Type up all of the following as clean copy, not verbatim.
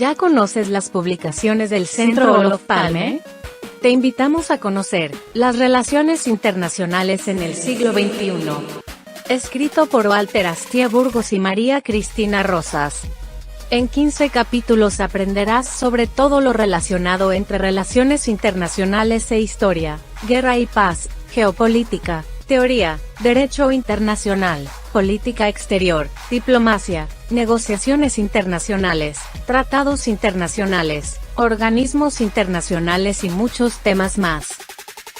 ¿Ya conoces las publicaciones del Centro Olof Palme? Te invitamos a conocer las relaciones internacionales en el siglo XXI. Escrito por Walter Astia Burgos y María Cristina Rosas. En 15 capítulos aprenderás sobre todo lo relacionado entre relaciones internacionales e historia, guerra y paz, geopolítica, teoría, derecho internacional, política exterior, diplomacia, negociaciones internacionales, tratados internacionales, organismos internacionales y muchos temas más.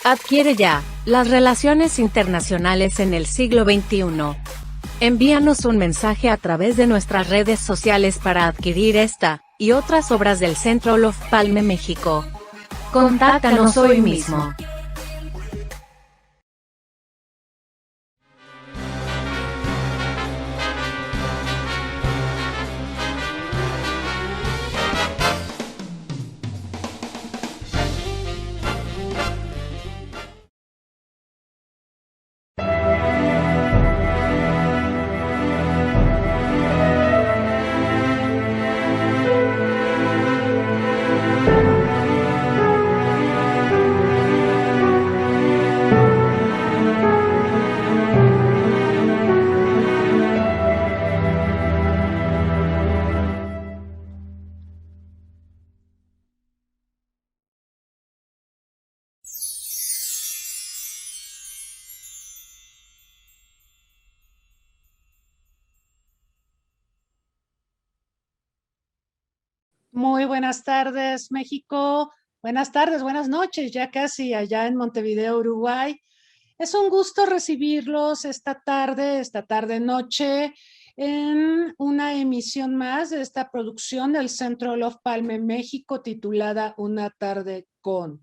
Adquiere ya las relaciones internacionales en el siglo XXI. Envíanos un mensaje a través de nuestras redes sociales para adquirir esta y otras obras del Centro Olof Palme México. Contáctanos hoy mismo. Muy buenas tardes, México. Buenas tardes, buenas noches, ya casi allá en Montevideo, Uruguay. Es un gusto recibirlos esta tarde noche, en una emisión más de esta producción del Centro Olof Palme México titulada Una tarde con.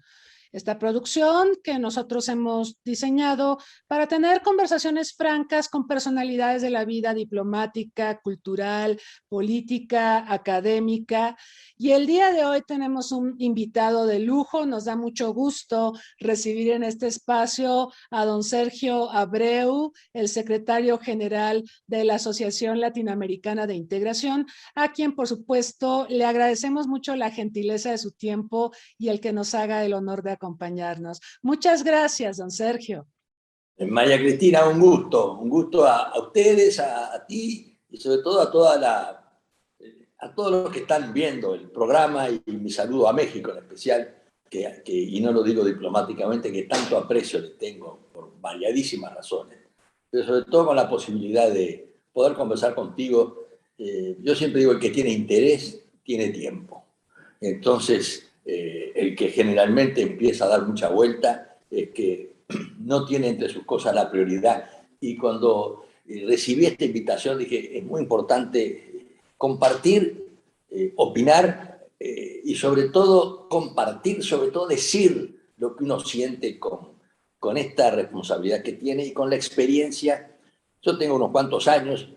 Esta producción que nosotros hemos diseñado para tener conversaciones francas con personalidades de la vida diplomática, cultural, política, académica. Y el día de hoy tenemos un invitado de lujo. Nos da mucho gusto recibir en este espacio a don Sergio Abreu, el secretario general de la Asociación Latinoamericana de Integración, a quien por supuesto le agradecemos mucho la gentileza de su tiempo y el que nos haga el honor de acompañarnos. Muchas gracias, don Sergio. María Cristina, un gusto a ustedes, a ti y sobre todo a todos los que están viendo el programa, y mi saludo a México en especial, y no lo digo diplomáticamente, que tanto aprecio le tengo por variadísimas razones, pero sobre todo con la posibilidad de poder conversar contigo. Yo siempre digo, el que tiene interés tiene tiempo. Entonces, el que generalmente empieza a dar mucha vuelta es que no tiene entre sus cosas la prioridad. Y cuando recibí esta invitación dije, es muy importante compartir, opinar, y sobre todo compartir, sobre todo decir lo que uno siente con esta responsabilidad que tiene y con la experiencia. Yo tengo unos cuantos años,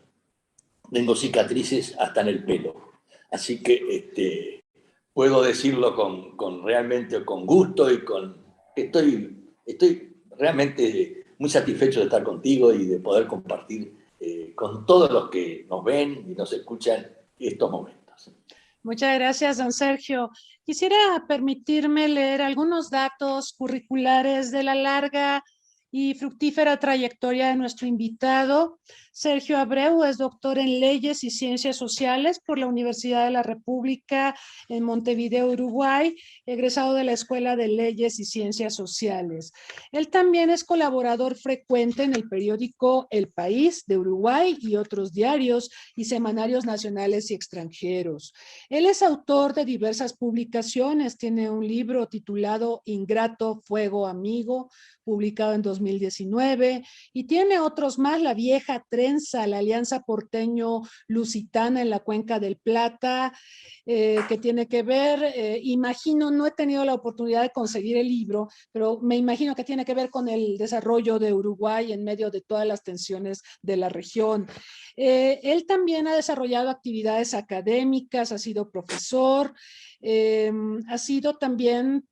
tengo cicatrices hasta en el pelo, así que puedo decirlo realmente con gusto y estoy realmente muy satisfecho de estar contigo y de poder compartir con todos los que nos ven y nos escuchan estos momentos. Muchas gracias, don Sergio. Quisiera permitirme leer algunos datos curriculares de la larga y fructífera trayectoria de nuestro invitado. Sergio Abreu es doctor en Leyes y Ciencias Sociales por la Universidad de la República en Montevideo, Uruguay, egresado de la Escuela de Leyes y Ciencias Sociales. Él también es colaborador frecuente en el periódico El País de Uruguay y otros diarios y semanarios nacionales y extranjeros. Él es autor de diversas publicaciones, tiene un libro titulado Ingrato Fuego Amigo, publicado en 2019, y tiene otros más, La Vieja Trenza, la Alianza Porteño-Lusitana en la Cuenca del Plata, que tiene que ver, imagino, no he tenido la oportunidad de conseguir el libro, pero me imagino que tiene que ver con el desarrollo de Uruguay en medio de todas las tensiones de la región. Él también ha desarrollado actividades académicas, ha sido profesor, ha sido también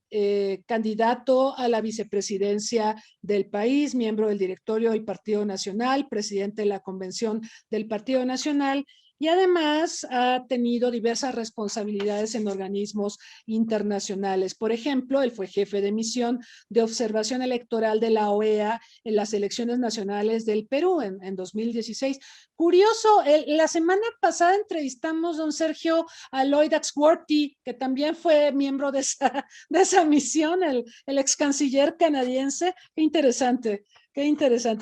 candidato a la vicepresidencia del país, miembro del directorio del Partido Nacional, presidente de la Convención del Partido Nacional y además ha tenido diversas responsabilidades en organismos internacionales. Por ejemplo, él fue jefe de misión de observación electoral de la OEA en las elecciones nacionales del Perú en 2016. Curioso, la semana pasada entrevistamos, don Sergio, a Lloyd Axworthy, que también fue miembro de esa misión, el ex canciller canadiense. Qué interesante,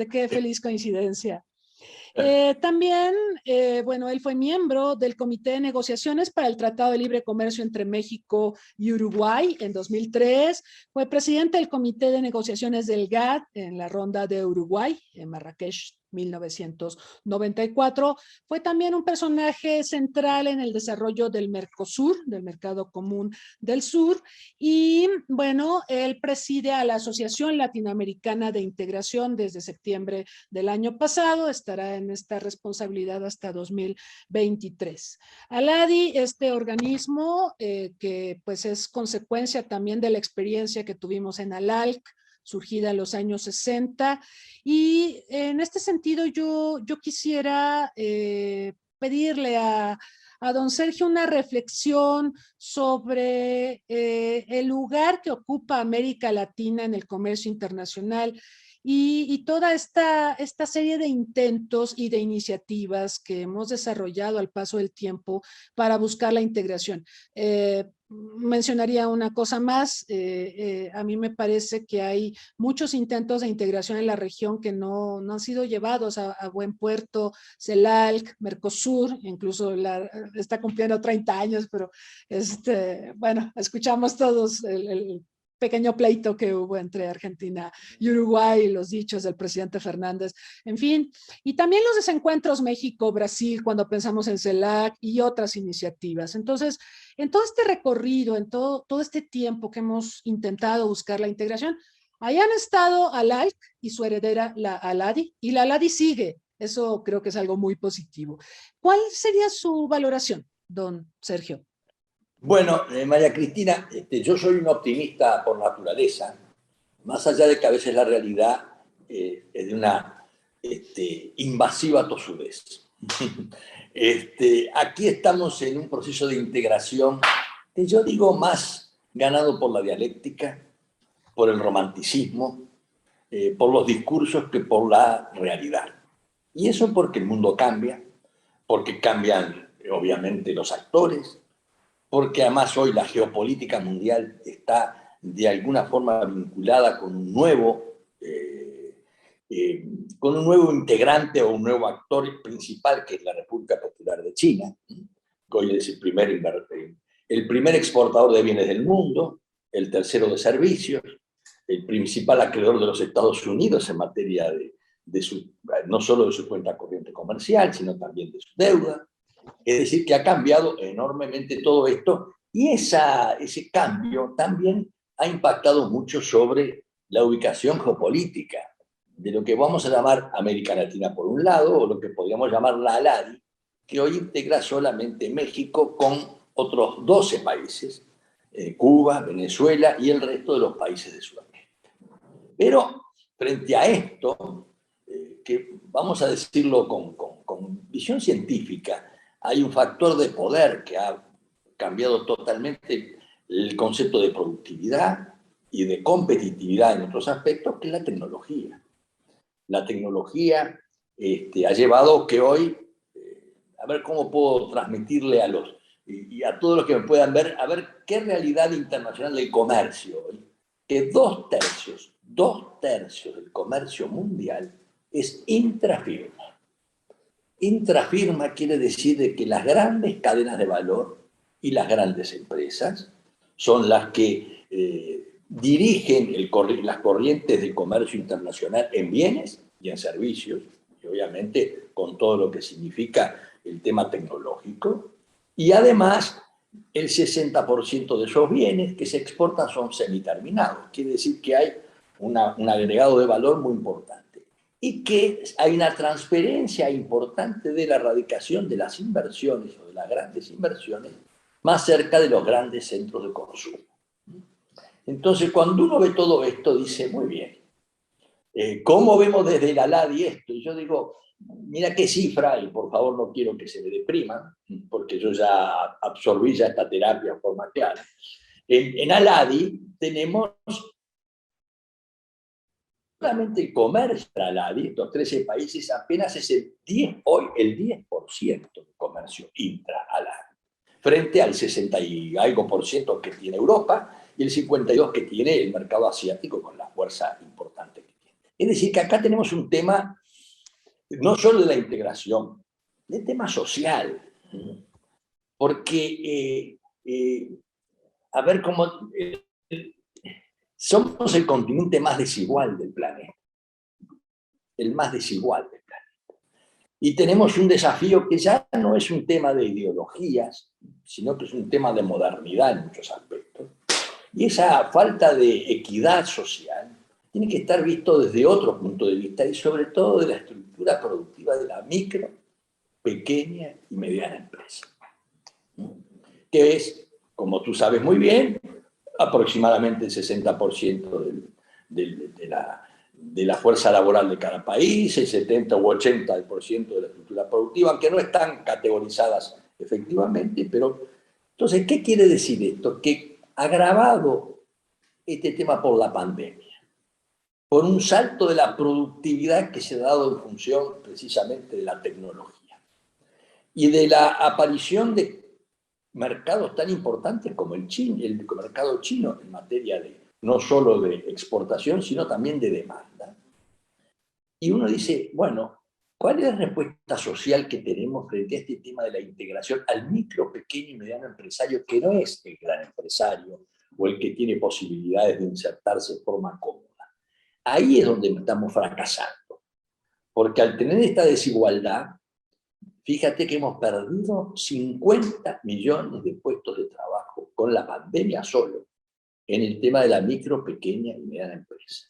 qué feliz coincidencia. También, bueno, él fue miembro del Comité de Negociaciones para el Tratado de Libre Comercio entre México y Uruguay en 2003. Fue presidente del Comité de Negociaciones del GATT en la ronda de Uruguay, en Marrakech, 1994. Fue también un personaje central en el desarrollo del Mercosur, del Mercado Común del Sur. Y bueno, él preside a la Asociación Latinoamericana de Integración desde septiembre del año pasado. Estará en esta responsabilidad hasta 2023. ALADI, este organismo que pues es consecuencia también de la experiencia que tuvimos en ALALC, surgida en los años 60. Y en este sentido yo quisiera pedirle a don Sergio una reflexión sobre el lugar que ocupa América Latina en el comercio internacional y toda esta serie de intentos y de iniciativas que hemos desarrollado al paso del tiempo para buscar la integración. Mencionaría una cosa más. A mí me parece que hay muchos intentos de integración en la región que no han sido llevados a buen puerto. CELAC, Mercosur, incluso está cumpliendo 30 años, pero bueno, escuchamos todos el pequeño pleito que hubo entre Argentina y Uruguay, los dichos del presidente Fernández, en fin, y también los desencuentros México-Brasil cuando pensamos en CELAC y otras iniciativas. Entonces, en todo este recorrido, en todo este tiempo que hemos intentado buscar la integración, ahí han estado ALALC y su heredera, la ALADI, y la ALADI sigue. Eso creo que es algo muy positivo. ¿Cuál sería su valoración, don Sergio? Bueno, María Cristina, yo soy un optimista por naturaleza, más allá de que a veces la realidad es de una invasiva tosudez. Aquí estamos en un proceso de integración que yo digo más ganado por la dialéctica, por el romanticismo, por los discursos que por la realidad. Y eso porque el mundo cambia, porque cambian obviamente los actores, porque además hoy la geopolítica mundial está de alguna forma vinculada con un nuevo integrante o un nuevo actor principal, que es la República Popular de China, que hoy es el primer exportador de bienes del mundo, el tercero de servicios, el principal acreedor de los Estados Unidos en materia no solo de su cuenta corriente comercial, sino también de su deuda. Es decir, que ha cambiado enormemente todo esto, y ese cambio también ha impactado mucho sobre la ubicación geopolítica de lo que vamos a llamar América Latina por un lado, o lo que podríamos llamar la ALADI, que hoy integra solamente México con otros 12 países, Cuba, Venezuela y el resto de los países de Sudamérica. Pero frente a esto, que vamos a decirlo con visión científica, hay un factor de poder que ha cambiado totalmente el concepto de productividad y de competitividad en otros aspectos, que es la tecnología. La tecnología ha llevado que hoy, a ver cómo puedo transmitirle y a todos los que me puedan ver, a ver qué realidad internacional del comercio hoy, que dos tercios del comercio mundial es intrafirma. Intrafirma quiere decir que las grandes cadenas de valor y las grandes empresas son las que dirigen las corrientes del comercio internacional en bienes y en servicios, y obviamente con todo lo que significa el tema tecnológico. Y además, el 60% de esos bienes que se exportan son semiterminados. Quiere decir que hay un agregado de valor muy importante. Y que hay una transferencia importante de la radicación de las inversiones o de las grandes inversiones más cerca de los grandes centros de consumo. Entonces, cuando uno ve todo esto, dice, muy bien, ¿cómo vemos desde la ALADI esto? Y yo digo, mira qué cifra, y por favor no quiero que se me depriman, porque yo ya absorbí ya esta terapia en forma clara. En Aladi tenemos solamente el comercio de Aladi, estos 13 países, apenas es hoy el 10% de comercio intra-Aladi, frente al 60 y algo por ciento que tiene Europa y el 52% que tiene el mercado asiático con la fuerza importante que tiene. Es decir, que acá tenemos un tema no solo de la integración, de tema social, porque, a ver cómo... somos el continente más desigual del planeta, el más desigual del planeta. Y tenemos un desafío que ya no es un tema de ideologías, sino que es un tema de modernidad en muchos aspectos. Y esa falta de equidad social tiene que estar visto desde otro punto de vista y sobre todo de la estructura productiva de la micro, pequeña y mediana empresa, que es, como tú sabes muy bien, aproximadamente el 60% de la fuerza laboral de cada país, el 70 u 80% de la estructura productiva, aunque no están categorizadas efectivamente, pero entonces, ¿qué quiere decir esto? Que agravado este tema por la pandemia, por un salto de la productividad que se ha dado en función precisamente de la tecnología y de la aparición de mercados tan importantes como el mercado chino en materia de no solo de exportación, sino también de demanda. Y uno dice, bueno, ¿cuál es la respuesta social que tenemos frente a este tema de la integración al micro, pequeño y mediano empresario, que no es el gran empresario o el que tiene posibilidades de insertarse de forma cómoda? Ahí es donde estamos fracasando, porque al tener esta desigualdad, fíjate que hemos perdido 50 millones de puestos de trabajo con la pandemia solo en el tema de la micro, pequeña y mediana empresa.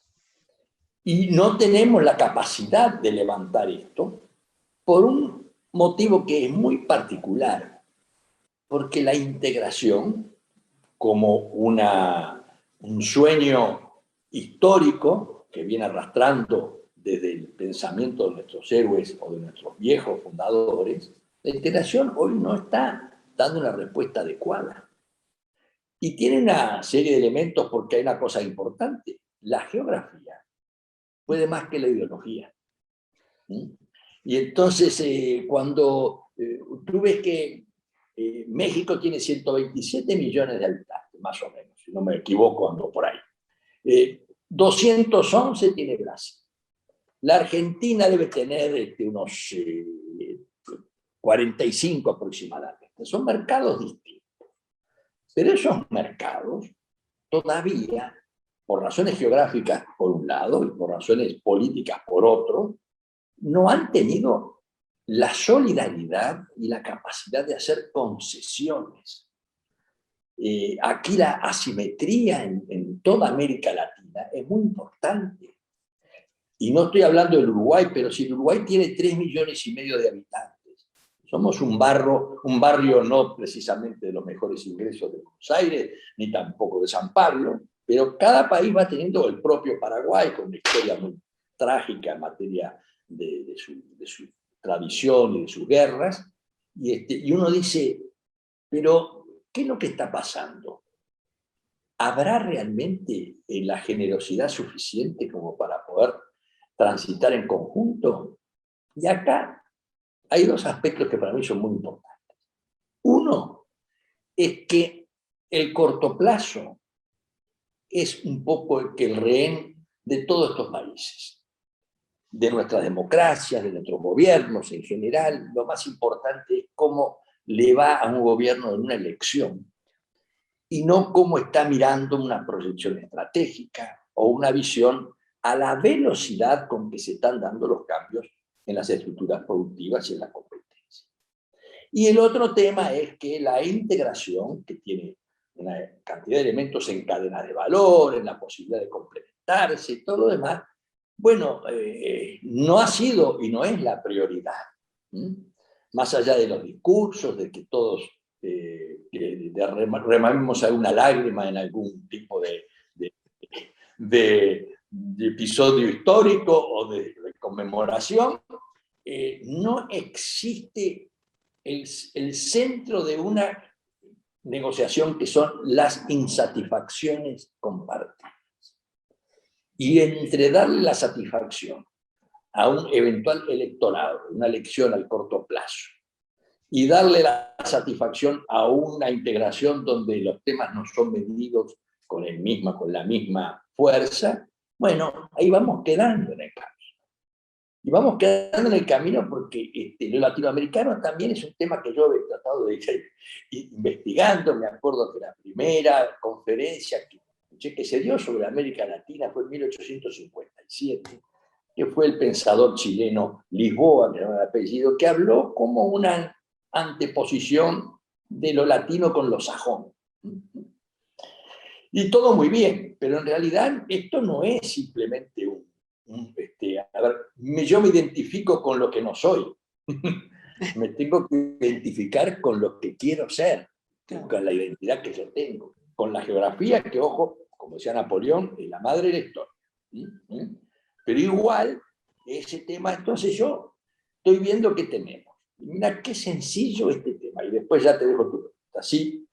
Y no tenemos la capacidad de levantar esto por un motivo que es muy particular, porque la integración, como un sueño histórico que viene arrastrando desde el pensamiento de nuestros héroes o de nuestros viejos fundadores, la integración hoy no está dando una respuesta adecuada. Y tiene una serie de elementos porque hay una cosa importante. La geografía puede más que la ideología. Y entonces, cuando tú ves que México tiene 127 millones de habitantes, más o menos, si no me equivoco, ando por ahí. 211 tiene Brasil. La Argentina debe tener unos 45 aproximadamente. Son mercados distintos. Pero esos mercados todavía, por razones geográficas por un lado y por razones políticas por otro, no han tenido la solidaridad y la capacidad de hacer concesiones. Aquí la asimetría en toda América Latina es muy importante. Y no estoy hablando del Uruguay, pero si el Uruguay tiene 3,5 millones de habitantes, somos un barrio no precisamente de los mejores ingresos de Buenos Aires, ni tampoco de San Pablo, pero cada país va teniendo el propio Paraguay, con una historia muy trágica en materia de su tradición y de sus guerras, y uno dice, pero ¿qué es lo que está pasando? ¿Habrá realmente la generosidad suficiente como para poder transitar en conjunto? Y acá hay dos aspectos que para mí son muy importantes. Uno es que el corto plazo es un poco el rehén de todos estos países, de nuestras democracias, de nuestros gobiernos en general. Lo más importante es cómo le va a un gobierno en una elección y no cómo está mirando una proyección estratégica o una visión a la velocidad con que se están dando los cambios en las estructuras productivas y en la competencia. Y el otro tema es que la integración, que tiene una cantidad de elementos en cadena de valor, en la posibilidad de complementarse y todo lo demás, bueno, no ha sido y no es la prioridad. Más allá de los discursos, de que todos remamos alguna lágrima en algún tipo de episodio histórico o de conmemoración, no existe el centro de una negociación que son las insatisfacciones compartidas. Y entre darle la satisfacción a un eventual electorado, una elección al corto plazo, y darle la satisfacción a una integración donde los temas no son medidos con la misma fuerza, bueno, ahí vamos quedando en el camino. Y vamos quedando en el camino porque lo latinoamericano también es un tema que yo he tratado de ir investigando. Me acuerdo que la primera conferencia que se dio sobre América Latina fue en 1857, que fue el pensador chileno Lisboa, que era el apellido, que habló como una anteposición de lo latino con lo sajón. Y todo muy bien, pero en realidad esto no es simplemente yo me identifico con lo que no soy. Me tengo que identificar con lo que quiero ser, con la identidad que yo tengo, con la geografía que, ojo, como decía Napoleón, es la madre de la historia. Pero igual, ese tema, entonces yo estoy viendo qué tenemos. Mira qué sencillo este tema, y después ya te dejo tu pregunta. ¿Sí?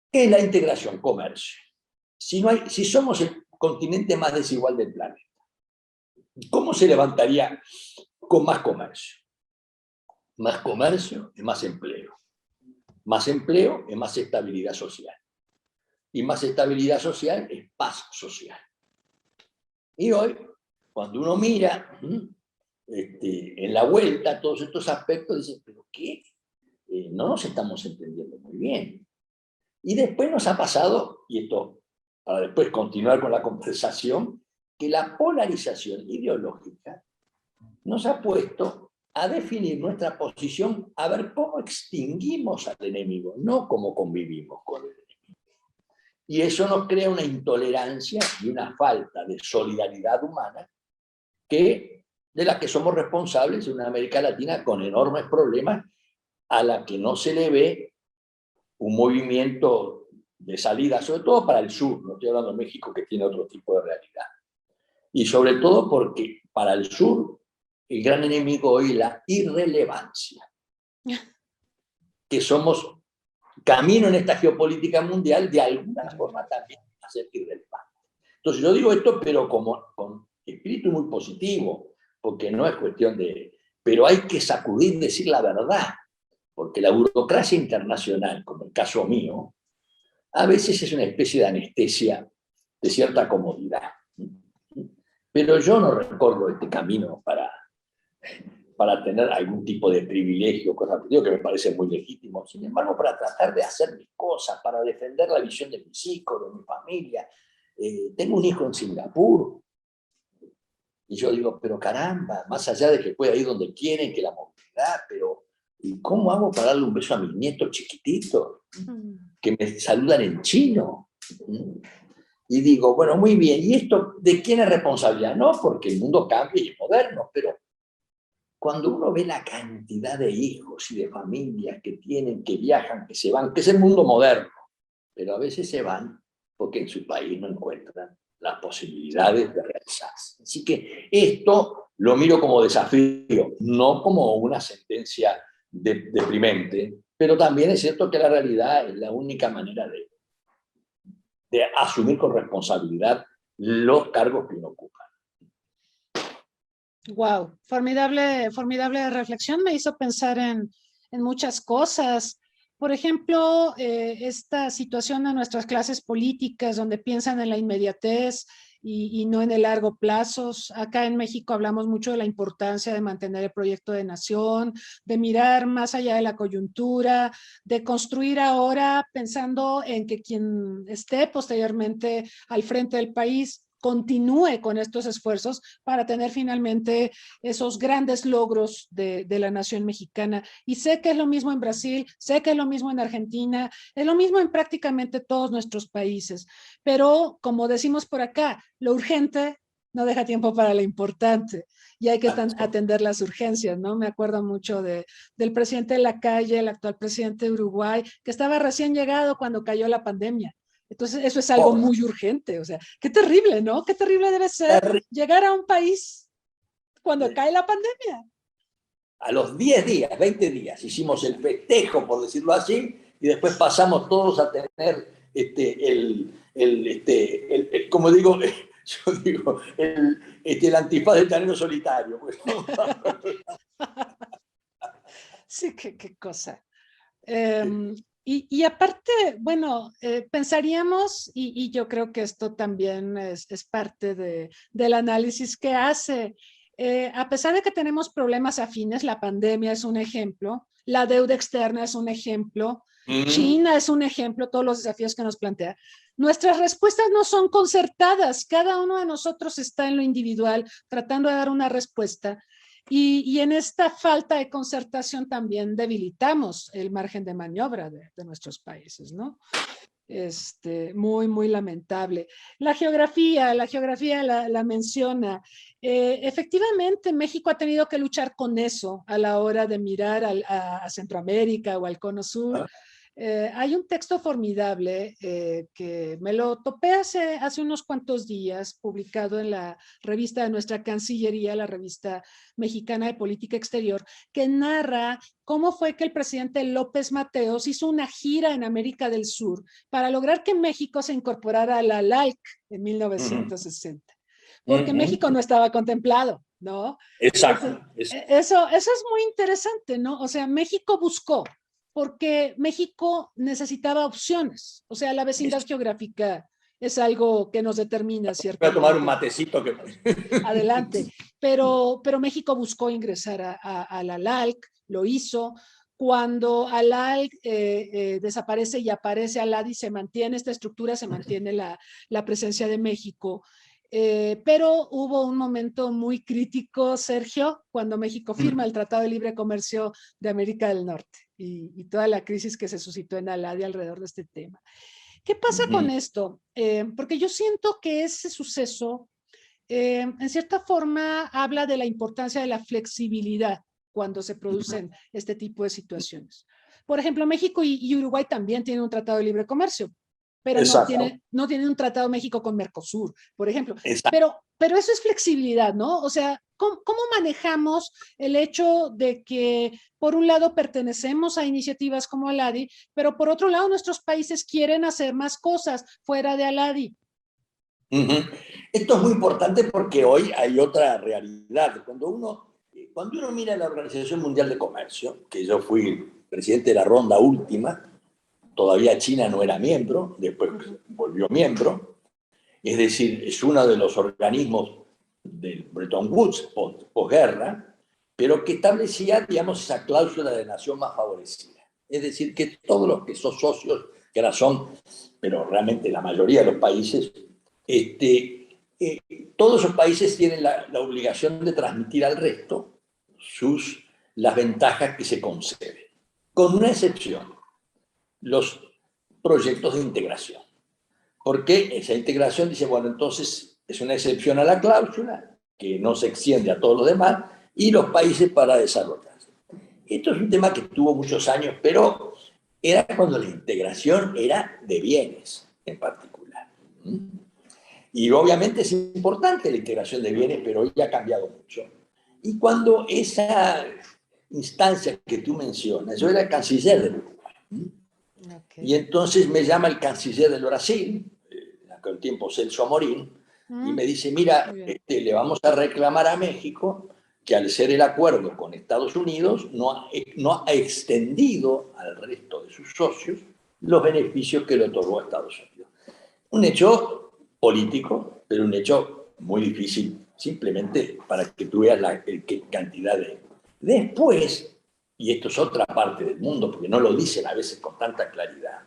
¿Qué es la integración? Comercio. Si somos el continente más desigual del planeta, ¿cómo se levantaría con más comercio? Más comercio es más empleo. Más empleo es más estabilidad social. Y más estabilidad social es paz social. Y hoy, cuando uno mira en la vuelta todos estos aspectos, dice, ¿pero qué? No nos estamos entendiendo muy bien. Y después nos ha pasado, y esto para después continuar con la conversación, que la polarización ideológica nos ha puesto a definir nuestra posición, a ver cómo extinguimos al enemigo, no cómo convivimos con el enemigo. Y eso nos crea una intolerancia y una falta de solidaridad humana de la que somos responsables en una América Latina con enormes problemas, a la que no se le ve un movimiento de salida, sobre todo para el sur, no estoy hablando de México, que tiene otro tipo de realidad. Y sobre todo porque para el sur el gran enemigo hoy es la irrelevancia. Que somos camino en esta geopolítica mundial de alguna forma también a ser irrelevante. Entonces yo digo esto, pero con espíritu muy positivo, porque no es cuestión de... Pero hay que sacudir, decir la verdad, porque la burocracia internacional, como el caso mío, a veces es una especie de anestesia de cierta comodidad. Pero yo no recorro este camino para tener algún tipo de privilegio, cosa que me parece muy legítimo. Sin embargo, para tratar de hacer mis cosas, para defender la visión de mis hijos, de mi familia. Tengo un hijo en Singapur, y yo digo, pero caramba, más allá de que pueda ir donde quieren, que la movilidad, pero ¿y cómo hago para darle un beso a mis nietos chiquititos? Que me saludan en chino. Y digo, bueno, muy bien, ¿y esto de quién es responsabilidad? No, porque el mundo cambia y es moderno, pero cuando uno ve la cantidad de hijos y de familias que tienen, que viajan, que se van, que es el mundo moderno, pero a veces se van porque en su país no encuentran las posibilidades de realizarse. Así que esto lo miro como desafío, no como una sentencia deprimente, pero también es cierto que la realidad es la única manera de asumir con responsabilidad los cargos que uno ocupa. Wow, formidable, formidable reflexión. Me hizo pensar en muchas cosas. Por ejemplo, esta situación de nuestras clases políticas donde piensan en la inmediatez y no en el largo plazo. Acá en México hablamos mucho de la importancia de mantener el proyecto de nación, de mirar más allá de la coyuntura, de construir ahora pensando en que quien esté posteriormente al frente del país continúe con estos esfuerzos para tener finalmente esos grandes logros de la nación mexicana. Y sé que es lo mismo en Brasil, sé que es lo mismo en Argentina, es lo mismo en prácticamente todos nuestros países. Pero como decimos por acá, lo urgente no deja tiempo para lo importante y hay que atender las urgencias, ¿no? Me acuerdo mucho del presidente Lacalle, el actual presidente de Uruguay, que estaba recién llegado cuando cayó la pandemia. Entonces, eso es algo muy urgente, o sea, qué terrible, ¿no? Qué terrible debe ser llegar a un país cuando cae la pandemia. A los 10 días, 20 días, hicimos el festejo, por decirlo así, y después pasamos todos a tener como digo, yo digo, el antifaz del tanero solitario. Pues. Sí, qué cosa. Y aparte, bueno, pensaríamos, y yo creo que esto también es parte del análisis que hace, a pesar de que tenemos problemas afines, la pandemia es un ejemplo, la deuda externa es un ejemplo, China es un ejemplo, todos los desafíos que nos plantea. Nuestras respuestas no son concertadas, cada uno de nosotros está en lo individual tratando de dar una respuesta. Y en esta falta de concertación también debilitamos el margen de maniobra de nuestros países, ¿no? Muy lamentable. La geografía la menciona. Efectivamente, México ha tenido que luchar con eso a la hora de mirar a Centroamérica o al Cono Sur. Hay un texto formidable que me lo topé hace unos cuantos días, publicado en la revista de nuestra Cancillería, la revista mexicana de política exterior, que narra cómo fue que el presidente López Mateos hizo una gira en América del Sur para lograr que México se incorporara a la LALC en 1960. Porque México no estaba contemplado, ¿no? Exacto. Eso es muy interesante, ¿no? O sea, México buscó, porque México necesitaba opciones. O sea, la vecindad geográfica es algo que nos determina, ¿cierto? Voy a tomar un matecito. Adelante. Pero México buscó ingresar a la LALC, lo hizo. Cuando ALALC desaparece y aparece ALADI, se mantiene esta estructura, se mantiene la presencia de México. Pero hubo un momento muy crítico, Sergio, cuando México firma el Tratado de Libre Comercio de América del Norte y toda la crisis que se suscitó en ALADI alrededor de este tema. ¿Qué pasa con esto? Porque yo siento que ese suceso, en cierta forma, habla de la importancia de la flexibilidad cuando se producen este tipo de situaciones. Por ejemplo, México y Uruguay también tienen un Tratado de Libre Comercio, pero no tienen un tratado México con Mercosur, por ejemplo. Pero eso es flexibilidad, ¿no? O sea, ¿cómo manejamos el hecho de que, por un lado, pertenecemos a iniciativas como ALADI, pero por otro lado, nuestros países quieren hacer más cosas fuera de ALADI? Esto es muy importante porque hoy hay otra realidad. Cuando uno mira la Organización Mundial de Comercio, que yo fui presidente de la ronda última, todavía China no era miembro, después volvió miembro, es decir, es uno de los organismos del Bretton Woods posguerra, pero que establecía, digamos, esa cláusula de nación más favorecida. Es decir, que todos los que son socios, que ahora son, pero realmente la mayoría de los países, todos esos países tienen la obligación de transmitir al resto las ventajas que se conceden, con una excepción: los proyectos de integración. Porque esa integración dice, bueno, entonces es una excepción a la cláusula, que no se extiende a todos los demás, y los países para desarrollarse. Esto es un tema que tuvo muchos años, pero era cuando la integración era de bienes en particular. Y obviamente es importante la integración de bienes, pero hoy ha cambiado mucho. Y cuando esa instancia que tú mencionas, yo era canciller del Uruguay, y entonces me llama el canciller del Brasil, en aquel tiempo Celso Amorín, y me dice, mira, le vamos a reclamar a México que al ser el acuerdo con Estados Unidos no ha extendido al resto de sus socios los beneficios que le otorgó a Estados Unidos. Un hecho político, pero un hecho muy difícil, simplemente para que tú veas la cantidad de... Después, y esto es otra parte del mundo, porque no lo dicen a veces con tanta claridad,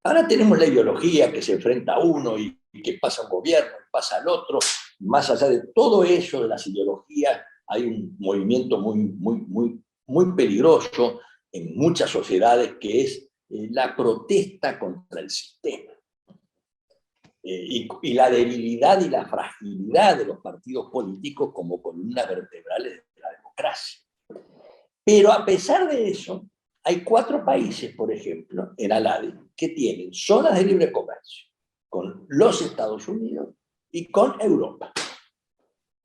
ahora tenemos la ideología que se enfrenta a uno y que pasa un gobierno, pasa al otro. Más allá de todo eso, de las ideologías, hay un movimiento muy peligroso en muchas sociedades, que es la protesta contra el sistema. Y la debilidad y la fragilidad de los partidos políticos como columnas vertebrales de la democracia. Pero a pesar de eso, hay 4 países, por ejemplo, en ALADI, que tienen zonas de libre comercio con los Estados Unidos y con Europa.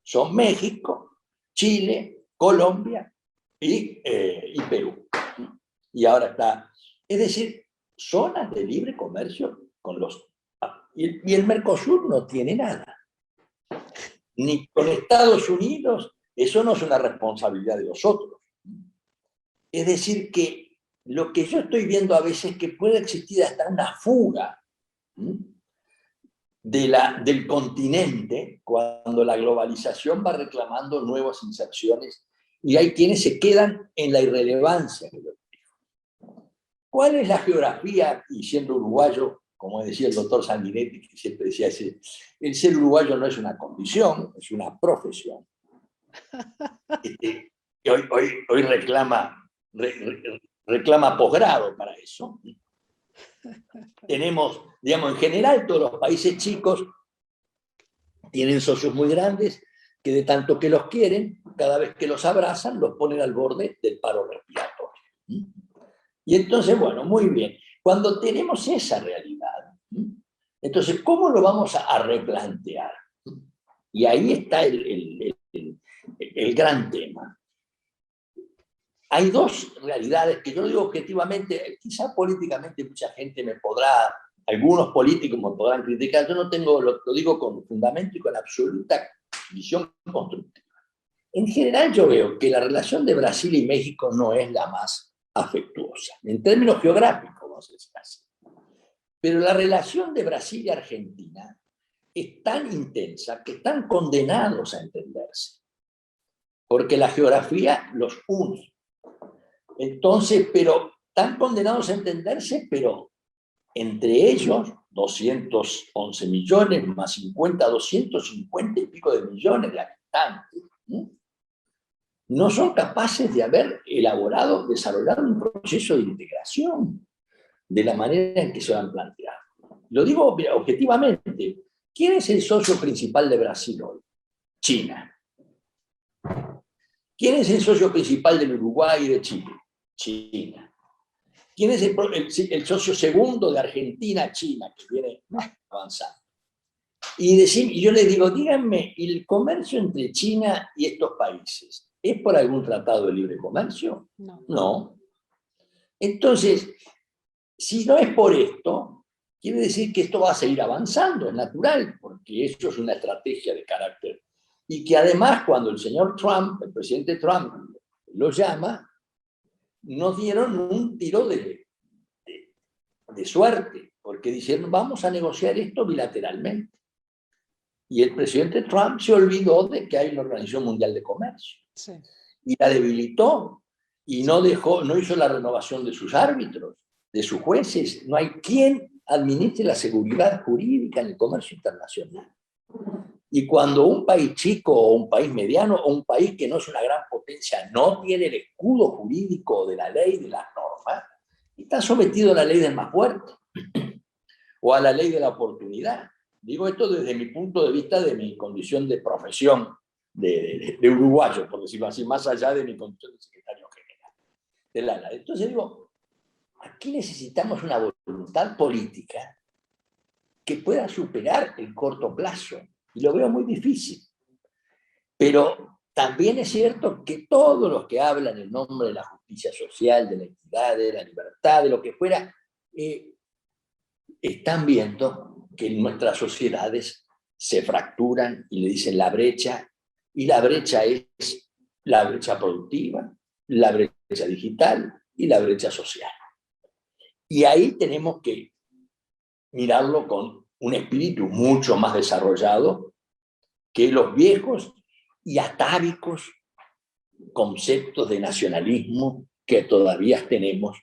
Son México, Chile, Colombia y Perú. Y ahora está, es decir, zonas de libre comercio con los... Y el Mercosur no tiene nada. Ni con Estados Unidos, eso no es una responsabilidad de los otros. Es decir, que lo que yo estoy viendo a veces es que puede existir hasta una fuga del continente cuando la globalización va reclamando nuevas inserciones y hay quienes se quedan en la irrelevancia. ¿Cuál es la geografía? Y siendo uruguayo, como decía el doctor Sanguinetti, que siempre decía, el ser uruguayo no es una condición, es una profesión. Que hoy reclama posgrado para eso. Tenemos, digamos, en general todos los países chicos tienen socios muy grandes que de tanto que los quieren, cada vez que los abrazan, los ponen al borde del paro respiratorio. Y entonces, bueno, muy bien. Cuando tenemos esa realidad, entonces, ¿cómo lo vamos a replantear? Y ahí está el gran tema. Hay dos realidades que yo digo objetivamente, quizá políticamente mucha gente me podrá, algunos políticos me podrán criticar, yo no tengo, lo digo con fundamento y con absoluta visión constructiva. En general yo veo que la relación de Brasil y México no es la más afectuosa, en términos geográficos, vamos a decir así. Pero la relación de Brasil y Argentina es tan intensa que están condenados a entenderse, porque la geografía los une. Entonces, pero están condenados a entenderse, pero entre ellos, 211 millones más 50, 250 y pico de millones de habitantes, no son capaces de haber elaborado, desarrollado un proceso de integración de la manera en que se lo han planteado. Lo digo objetivamente. ¿Quién es el socio principal de Brasil hoy? China. ¿Quién es el socio principal del Uruguay y de Chile? China. ¿Quién es el socio segundo de Argentina? China, que viene avanzando. Y yo les digo, díganme, ¿el comercio entre China y estos países es por algún tratado de libre comercio? No. No. Entonces, si no es por esto, quiere decir que esto va a seguir avanzando, es natural, porque eso es una estrategia de carácter. Y que además, cuando el señor Trump, el presidente Trump, lo llama, nos dieron un tiro de suerte, porque dijeron, vamos a negociar esto bilateralmente. Y el presidente Trump se olvidó de que hay una Organización Mundial de Comercio. Sí. Y la debilitó, y no hizo la renovación de sus árbitros, de sus jueces. No hay quien administre la seguridad jurídica en el comercio internacional. Y cuando un país chico o un país mediano o un país que no es una gran potencia no tiene el escudo jurídico de la ley, de las normas, está sometido a la ley del más fuerte o a la ley de la oportunidad. Digo esto desde mi punto de vista, de mi condición de profesión de uruguayo, por decirlo así, más allá de mi condición de secretario general del ALA. Entonces digo, aquí necesitamos una voluntad política que pueda superar el corto plazo. Y lo veo muy difícil. Pero también es cierto que todos los que hablan en nombre de la justicia social, de la equidad, de la libertad, de lo que fuera, están viendo que nuestras sociedades se fracturan y le dicen la brecha, y la brecha es la brecha productiva, la brecha digital y la brecha social. Y ahí tenemos que mirarlo con un espíritu mucho más desarrollado que los viejos y atávicos conceptos de nacionalismo que todavía tenemos,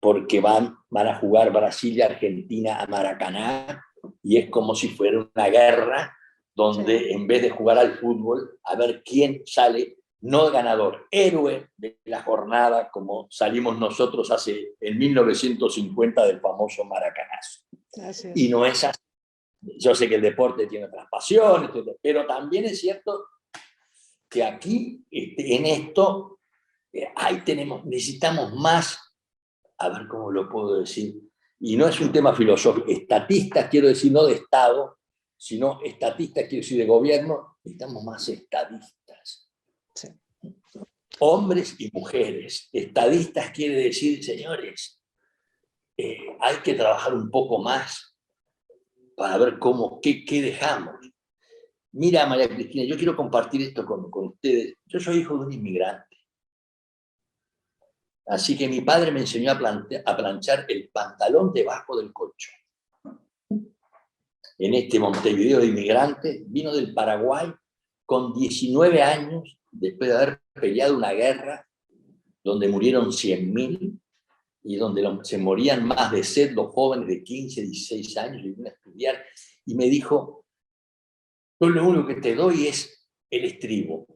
porque van a jugar Brasil y Argentina a Maracaná, y es como si fuera una guerra donde sí, en vez de jugar al fútbol, a ver quién sale, no ganador, héroe de la jornada, como salimos nosotros en 1950 del famoso Maracanazo. Y no es así. Yo sé que el deporte tiene otras pasiones, pero también es cierto que aquí, en esto, necesitamos más, a ver cómo lo puedo decir, y no es un tema filosófico, estatistas, quiero decir, no de Estado, sino estatistas, quiero decir, de gobierno, necesitamos más estadistas. Sí. Hombres y mujeres. Estadistas quiere decir, señores, hay que trabajar un poco más para ver qué dejamos. Mira, María Cristina, yo quiero compartir esto con ustedes. Yo soy hijo de un inmigrante. Así que mi padre me enseñó a planchar el pantalón debajo del colchón. En este Montevideo de inmigrante, vino del Paraguay con 19 años, después de haber peleado una guerra donde murieron 100.000 y donde se morían más de sed los jóvenes de 15, 16 años, y vino a estudiar, y me dijo, yo lo único que te doy es el estribo,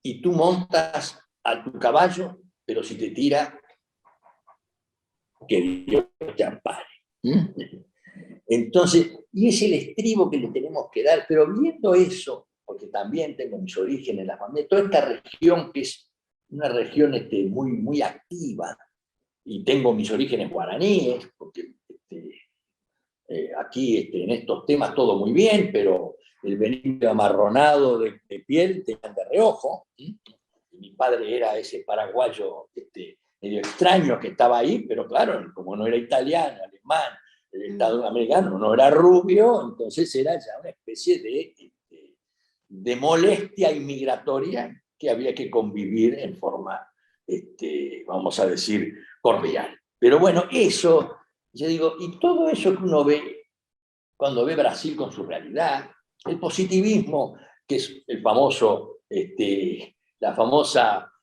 y tú montas a tu caballo, pero si te tira, que Dios te ampare. Entonces, y es el estribo que le tenemos que dar, pero viendo eso, porque también tengo mis orígenes en la familia, toda esta región que es una región muy, muy activa, y tengo mis orígenes guaraníes, porque aquí en estos temas todo muy bien, pero el venir amarronado de piel te dan de reojo. Mi padre era ese paraguayo medio extraño que estaba ahí, pero claro, como no era italiano, alemán, estadounidense, no era rubio, entonces era ya una especie de molestia inmigratoria que había que convivir en forma, vamos a decir, cordial. Pero bueno, eso, yo digo, y todo eso que uno ve cuando ve Brasil con su realidad, el positivismo, que es el famoso,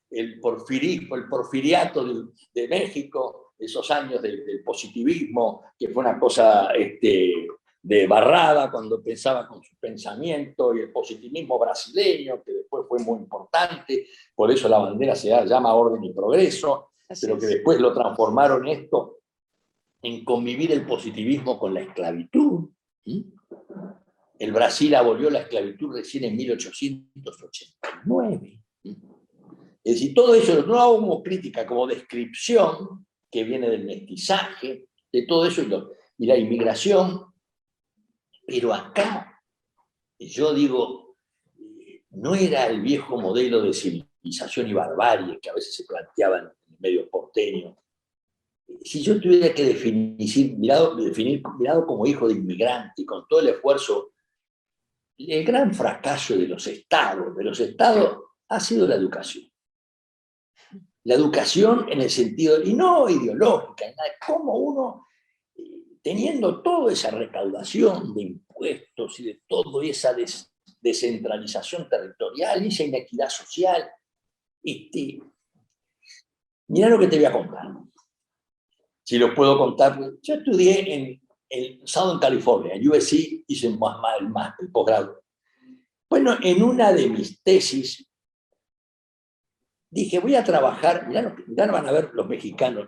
el porfirismo, el porfiriato de México, esos años del positivismo, que fue una cosa de Barrada cuando pensaba con su pensamiento, y el positivismo brasileño, que después fue muy importante, por eso la bandera se llama Orden y Progreso, pero que después lo transformaron esto en convivir el positivismo con la esclavitud. El Brasil abolió la esclavitud recién en 1889. Es decir, todo eso no hago como crítica, como descripción, que viene del mestizaje, de todo eso y la inmigración. Pero acá, yo digo, no era el viejo modelo de civilización y barbarie que a veces se planteaban en el medio porteño. Si yo tuviera que definir mirado como hijo de inmigrante, con todo el esfuerzo, el gran fracaso de los estados ha sido la educación. La educación en el sentido, y no ideológica, como uno, teniendo toda esa recaudación de impuestos y de toda esa descentralización territorial y esa inequidad social, mirá lo que te voy a contar. Si lo puedo contar, yo estudié en Southern California, en USC, hice el posgrado. Bueno, en una de mis tesis, dije, voy a trabajar, mirá van a ver los mexicanos,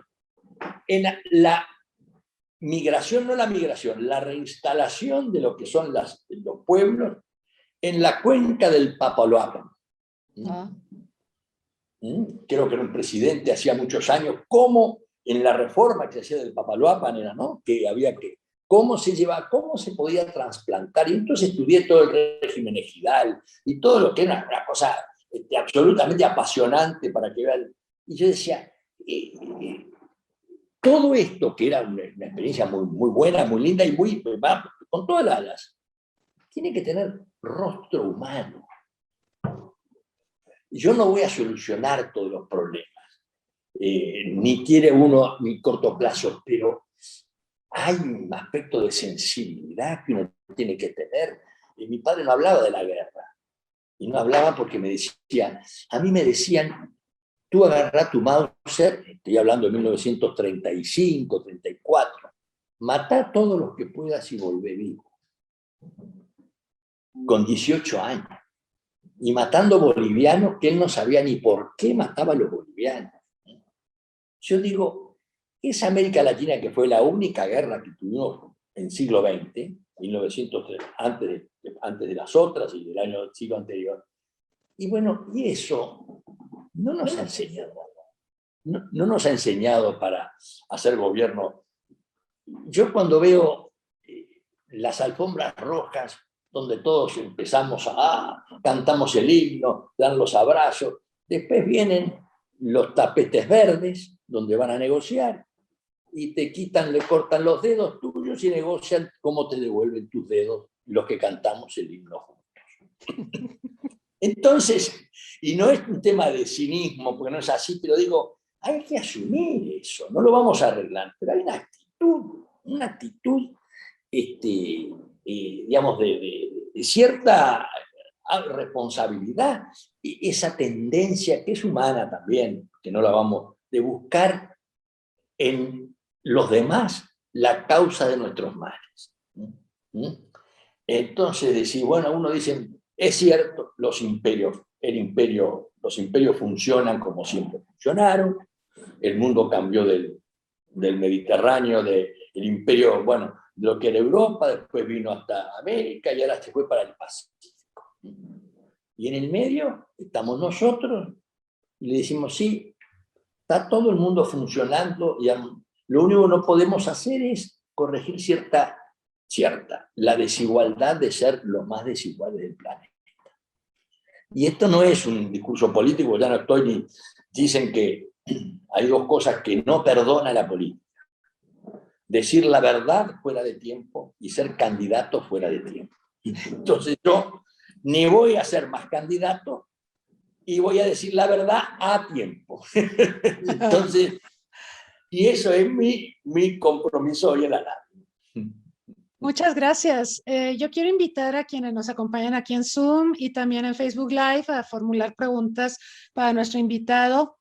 en la migración, no la migración, la reinstalación de lo que son los pueblos en la cuenca del Papaloapan. Creo que era un presidente hacía muchos años, como en la reforma que se hacía del Papaloapan era, ¿no? Que había cómo se podía trasplantar, y entonces estudié todo el régimen ejidal, y todo lo que era una cosa absolutamente apasionante para que vean, y yo decía, todo esto que era una experiencia muy, muy buena, muy linda, y con todas las tiene que tener rostro humano. Yo no voy a solucionar todos los problemas, ni quiere uno ni corto plazo, pero hay un aspecto de sensibilidad que uno tiene que tener. Mi padre no hablaba de la guerra, y no hablaba porque a mí me decían, tú agarrá tu Mauser, estoy hablando de 1935, 34, matá a todos los que puedas y volvé vivo. Con 18 años. Y matando bolivianos que él no sabía ni por qué mataba a los bolivianos. Yo digo, esa América Latina que fue la única guerra que tuvimos en siglo XX, 1903, antes de las otras y del siglo anterior, y bueno, y eso no nos ha enseñado. No nos ha enseñado para hacer gobierno. Yo cuando veo las alfombras rojas, donde todos cantamos el himno, dan los abrazos. Después vienen los tapetes verdes, donde van a negociar, y te quitan, le cortan los dedos tuyos y negocian cómo te devuelven tus dedos los que cantamos el himno juntos. Entonces, y no es un tema de cinismo, porque no es así, pero digo, hay que asumir eso, no lo vamos a arreglar, pero hay una actitud digamos, de cierta responsabilidad, y esa tendencia que es humana también, que no la vamos, de buscar en los demás la causa de nuestros males. Entonces, decir, bueno, uno dice, es cierto, los imperios funcionan como siempre funcionaron, el mundo cambió del Mediterráneo, del imperio, bueno, de lo que era Europa, después vino hasta América y ahora se fue para el Pacífico. Y en el medio estamos nosotros y le decimos, sí, está todo el mundo funcionando, y lo único que no podemos hacer es corregir la desigualdad de ser los más desiguales del planeta. Y esto no es un discurso político, ya no estoy ni... Dicen que hay dos cosas que no perdona la política: decir la verdad fuera de tiempo y ser candidato fuera de tiempo. Entonces yo ni voy a ser más candidato y voy a decir la verdad a tiempo. Entonces, y eso es mi compromiso hoy en la radio. Muchas gracias. Yo quiero invitar a quienes nos acompañan aquí en Zoom y también en Facebook Live a formular preguntas para nuestro invitado.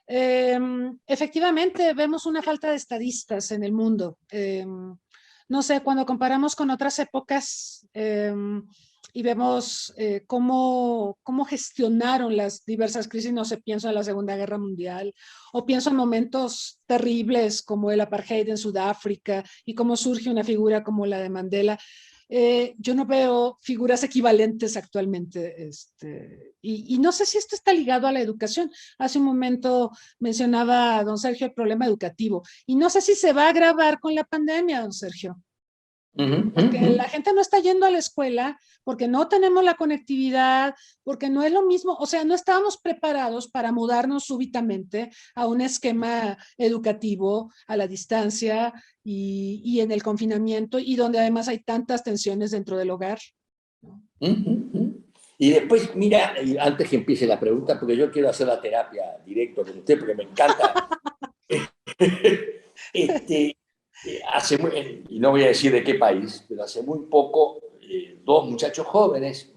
Efectivamente, vemos una falta de estadistas en el mundo. No sé, cuando comparamos con otras épocas y vemos cómo gestionaron las diversas crisis, no sé, pienso en la Segunda Guerra Mundial, o pienso en momentos terribles como el apartheid en Sudáfrica y cómo surge una figura como la de Mandela. Yo no veo figuras equivalentes actualmente, y no sé si esto está ligado a la educación. Hace un momento mencionaba don Sergio el problema educativo, y no sé si se va a agravar con la pandemia, don Sergio. Porque la gente no está yendo a la escuela, porque no tenemos la conectividad, porque no es lo mismo, o sea, no estábamos preparados para mudarnos súbitamente a un esquema educativo a la distancia y en el confinamiento, y donde además hay tantas tensiones dentro del hogar. Y después, mira, antes que empiece la pregunta, porque yo quiero hacer la terapia directo con usted, porque me encanta. Y no voy a decir de qué país, pero hace muy poco, dos muchachos jóvenes,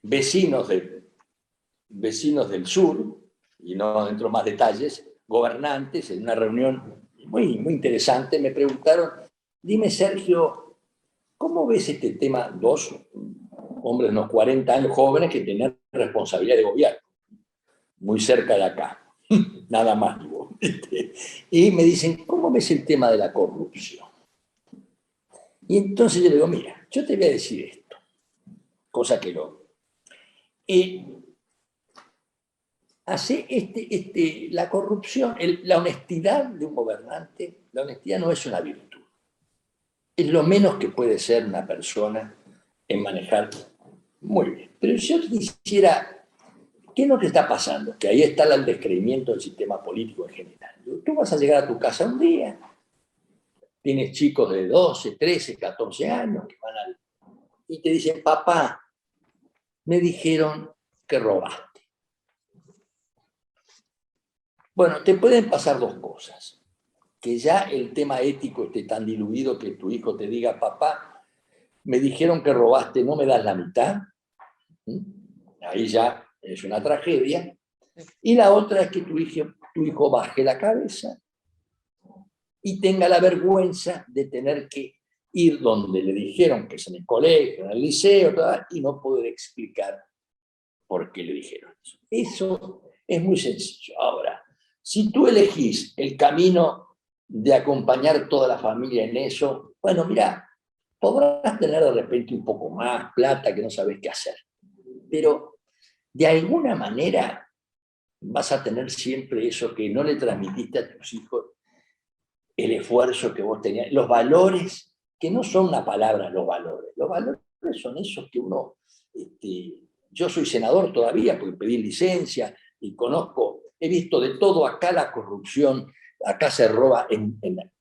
vecinos del sur, y no entro más detalles, gobernantes, en una reunión muy, muy interesante, me preguntaron, dime, Sergio, ¿cómo ves este tema? Dos hombres de unos 40 años, jóvenes, que tenían responsabilidad de gobierno, muy cerca de acá, nada más. Y me dicen, ¿cómo ves el tema de la corrupción? Y entonces yo le digo, mira, yo te voy a decir esto, cosa que no. Hace la corrupción, la honestidad de un gobernante, la honestidad no es una virtud. Es lo menos que puede ser una persona en manejar muy bien. Pero si yo quisiera, ¿qué es lo que está pasando? Que ahí está el descreimiento del sistema político en general. Tú vas a llegar a tu casa un día, tienes chicos de 12, 13, 14 años que van y te dicen, papá, me dijeron que robaste. Bueno, te pueden pasar dos cosas. Que ya el tema ético esté tan diluido que tu hijo te diga, papá, me dijeron que robaste, ¿no me das la mitad? Ahí ya es una tragedia. Y la otra es que tu hijo baje la cabeza y tenga la vergüenza de tener que ir donde le dijeron, que es en el colegio, en el liceo, y no poder explicar por qué le dijeron eso. Eso es muy sencillo. Ahora, si tú elegís el camino de acompañar toda la familia en eso, bueno, mira, podrás tener de repente un poco más plata que no sabes qué hacer, pero de alguna manera vas a tener siempre eso que no le transmitiste a tus hijos, el esfuerzo que vos tenías, los valores que no son una palabra los valores. Los valores son esos que uno... yo soy senador todavía porque pedí licencia y conozco, he visto de todo acá la corrupción, acá se roba,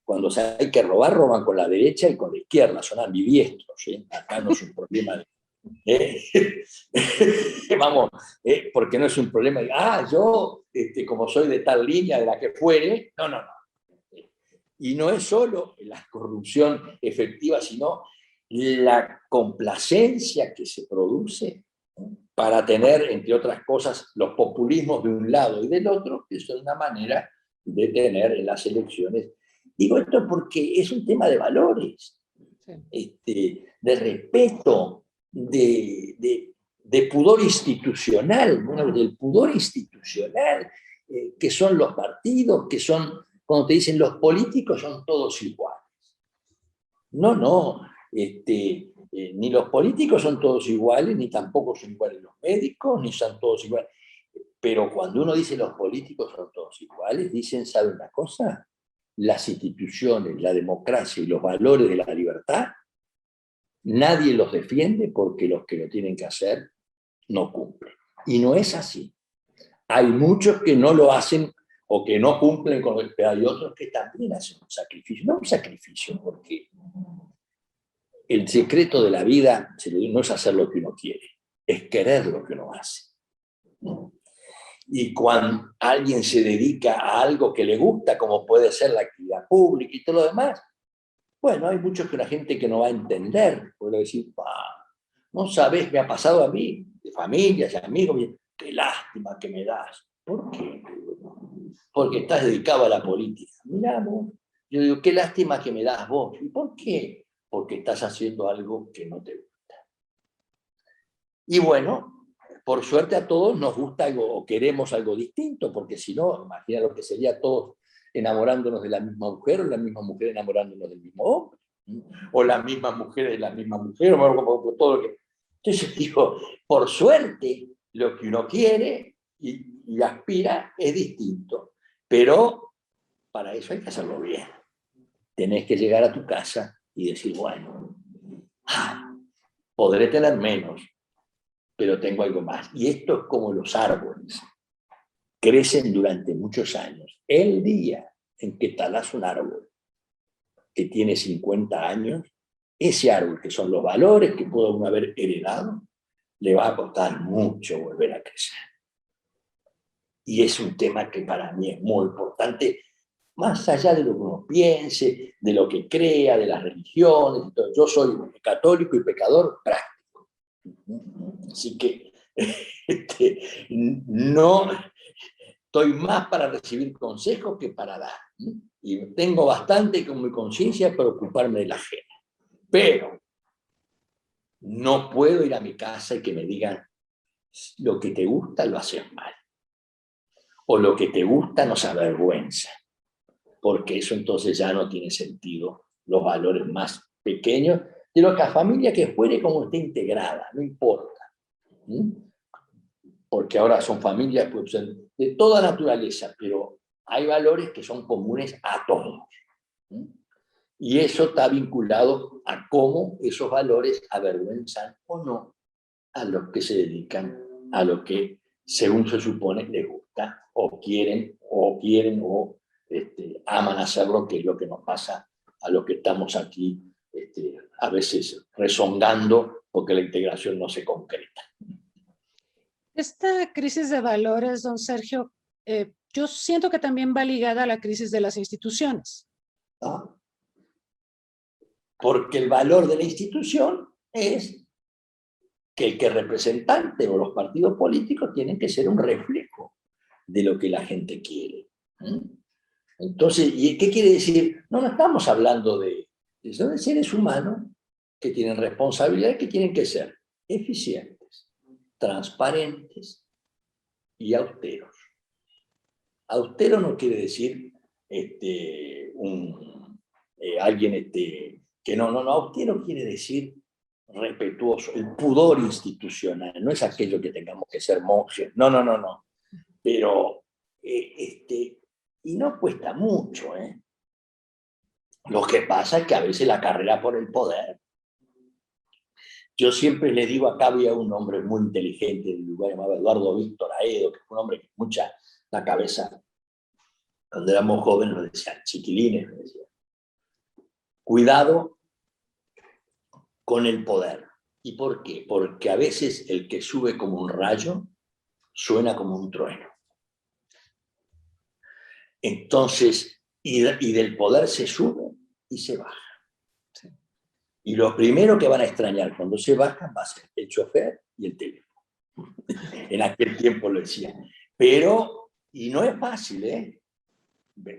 cuando hay que robar, roban con la derecha y con la izquierda, son ambidiestros, ¿eh? Acá no es un problema de... vamos, porque no es un problema de, yo, como soy de tal línea, de la que fuere, no, no, no. Y no es solo la corrupción efectiva, sino la complacencia que se produce para tener, entre otras cosas, los populismos de un lado y del otro, que es una manera de tener en las elecciones. Digo esto porque es un tema de valores, de respeto, de pudor institucional, bueno, del pudor institucional, que son los partidos, que son, cuando te dicen los políticos son todos iguales. No, no, ni los políticos son todos iguales, ni tampoco son iguales los médicos, ni son todos iguales. Pero cuando uno dice los políticos son todos iguales, dicen, ¿sabe una cosa? Las instituciones, la democracia y los valores de la libertad, nadie los defiende porque los que lo tienen que hacer no cumplen. Y no es así. Hay muchos que no lo hacen o que no cumplen con el, pero hay otros que también hacen un sacrificio. No un sacrificio, porque el secreto de la vida no es hacer lo que uno quiere, es querer lo que uno hace. Y cuando alguien se dedica a algo que le gusta, como puede ser la actividad pública y todo lo demás, bueno, hay muchos que la gente que no va a entender, puede decir, no sabes, me ha pasado a mí, de familias, de amigos, qué lástima que me das. ¿Por qué? Porque estás dedicado a la política. Mirá vos, yo digo, qué lástima que me das vos. ¿Y por qué? Porque estás haciendo algo que no te gusta. Y bueno, por suerte a todos nos gusta algo o queremos algo distinto, porque si no, imagina lo que sería todos enamorándonos de la misma mujer, o la misma mujer enamorándonos del mismo hombre, o la misma mujer de la misma mujer, o todo lo que... Entonces digo, por suerte, lo que uno quiere y aspira es distinto, pero para eso hay que hacerlo bien. Tenés que llegar a tu casa y decir, bueno, podré tener menos, pero tengo algo más. Y esto es como los árboles. Crecen durante muchos años. El día en que talas un árbol que tiene 50 años, ese árbol, que son los valores que pudo uno haber heredado, le va a costar mucho volver a crecer. Y es un tema que para mí es muy importante, más allá de lo que uno piense, de lo que crea, de las religiones. Entonces, yo soy católico y pecador práctico. Así que no estoy más para recibir consejos que para dar. Y tengo bastante con mi conciencia para ocuparme de la ajena. Pero no puedo ir a mi casa y que me digan lo que te gusta lo haces mal. O lo que te gusta nos avergüenza. Porque eso entonces ya no tiene sentido. Los valores más pequeños de lo que la familia que fuere como esté integrada, no importa. Porque ahora son familias pues, de toda naturaleza, pero hay valores que son comunes a todos. Y eso está vinculado a cómo esos valores avergüenzan o no a los que se dedican a lo que, según se supone, les gusta o quieren aman hacerlo, que es lo que nos pasa a los que estamos aquí a veces rezongando porque la integración no se concreta. Esta crisis de valores, don Sergio, yo siento que también va ligada a la crisis de las instituciones. ¿No? Porque el valor de la institución es que el representante o los partidos políticos tienen que ser un reflejo de lo que la gente quiere. Entonces, ¿y qué quiere decir? No estamos hablando de seres humanos que tienen responsabilidades, que tienen que ser eficientes, transparentes y austeros. Austero no quiere decir alguien que no, austero quiere decir respetuoso, el pudor institucional, no es aquello que tengamos que ser monjes, no, pero y no cuesta mucho, Lo que pasa es que a veces la carrera por el poder. Yo siempre le digo, acá había un hombre muy inteligente del Uruguay llamado Eduardo Víctor Aedo, que fue un hombre que mucha la cabeza. Cuando éramos jóvenes nos decían, chiquilines, nos decían, cuidado con el poder. ¿Y por qué? Porque a veces el que sube como un rayo suena como un trueno. Entonces, y del poder se sube y se baja. Y lo primero que van a extrañar cuando se bajan va a ser el chofer y el teléfono. En aquel tiempo lo decían. Pero, y no es fácil,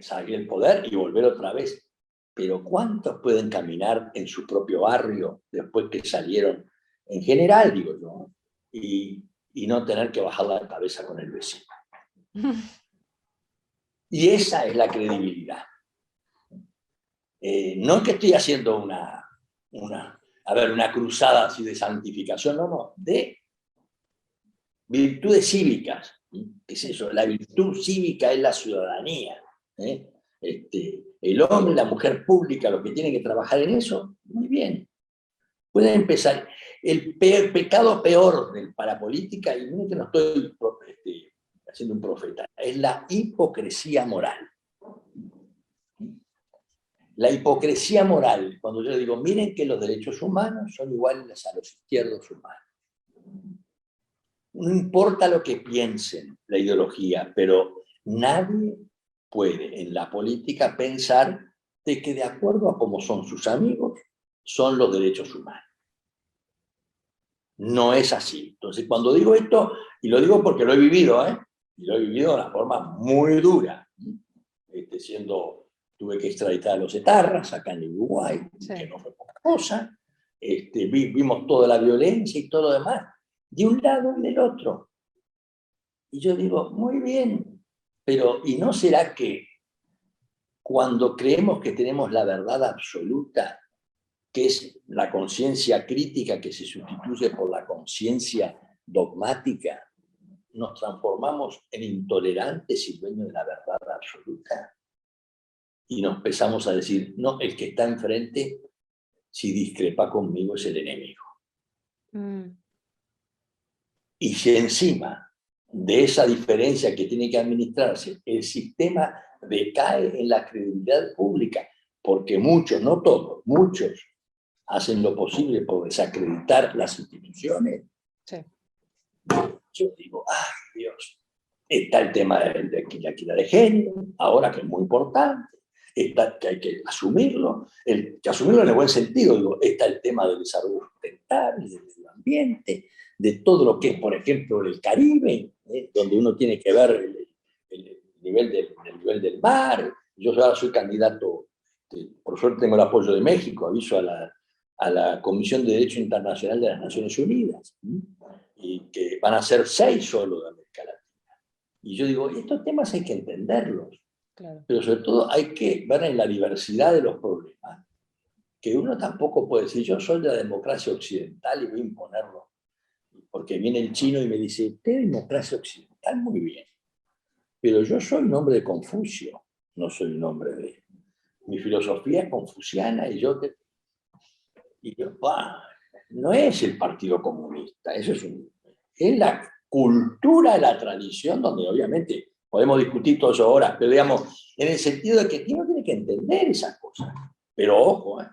salir el poder y volver otra vez. Pero ¿cuántos pueden caminar en su propio barrio después que salieron? En general, digo yo, y no tener que bajar la cabeza con el vecino. Y esa es la credibilidad. No es que estoy haciendo una cruzada así de santificación, no, de virtudes cívicas. ¿Qué es eso? La virtud cívica es la ciudadanía. El hombre y la mujer pública, los que tienen que trabajar en eso, muy bien. Pueden empezar. El pecado peor de la política, y miren que no estoy haciendo un profeta, es la hipocresía moral. La hipocresía moral, cuando yo digo, miren que los derechos humanos son iguales a los izquierdos humanos. No importa lo que piensen la ideología, pero nadie puede en la política pensar de que de acuerdo a cómo son sus amigos, son los derechos humanos. No es así. Entonces, cuando digo esto, y lo digo porque lo he vivido, y lo he vivido de una forma muy dura, tuve que extraditar a los etarras acá en Uruguay, sí, que no fue poca cosa, vimos toda la violencia y todo lo demás, de un lado y del otro. Y yo digo, muy bien, pero ¿y no será que cuando creemos que tenemos la verdad absoluta, que es la conciencia crítica que se sustituye por la conciencia dogmática, nos transformamos en intolerantes y dueños de la verdad absoluta? Y nos empezamos a decir, no, el que está enfrente, si discrepa conmigo, es el enemigo. Y si encima de esa diferencia que tiene que administrarse, el sistema decae en la credibilidad pública, porque muchos, no todos, muchos, hacen lo posible por desacreditar las instituciones. Sí. Yo digo, ¡ay, Dios! Está el tema de la equidad de género, ahora que es muy importante, está, que hay que asumirlo en el buen sentido, digo, está el tema del desarrollo sustentable, del medio ambiente, de todo lo que es, por ejemplo, el Caribe, donde uno tiene que ver el nivel del mar. Yo ahora soy candidato, por suerte tengo el apoyo de México, aviso a la Comisión de Derecho Internacional de las Naciones Unidas, y que van a ser 6 solo de América Latina. Y yo digo, estos temas hay que entenderlos, claro, pero sobre todo hay que ver en la diversidad de los problemas, que uno tampoco puede decir, yo soy de la democracia occidental y voy a imponerlo, porque viene el chino y me dice, usted es democracia occidental, muy bien, pero yo soy un hombre de Confucio, no soy un hombre de... Mi filosofía es confuciana y yo no es el Partido Comunista, eso es la cultura, la tradición, donde obviamente podemos discutir todo eso ahora, pero digamos, en el sentido de que uno tiene que entender esas cosas. Pero ojo,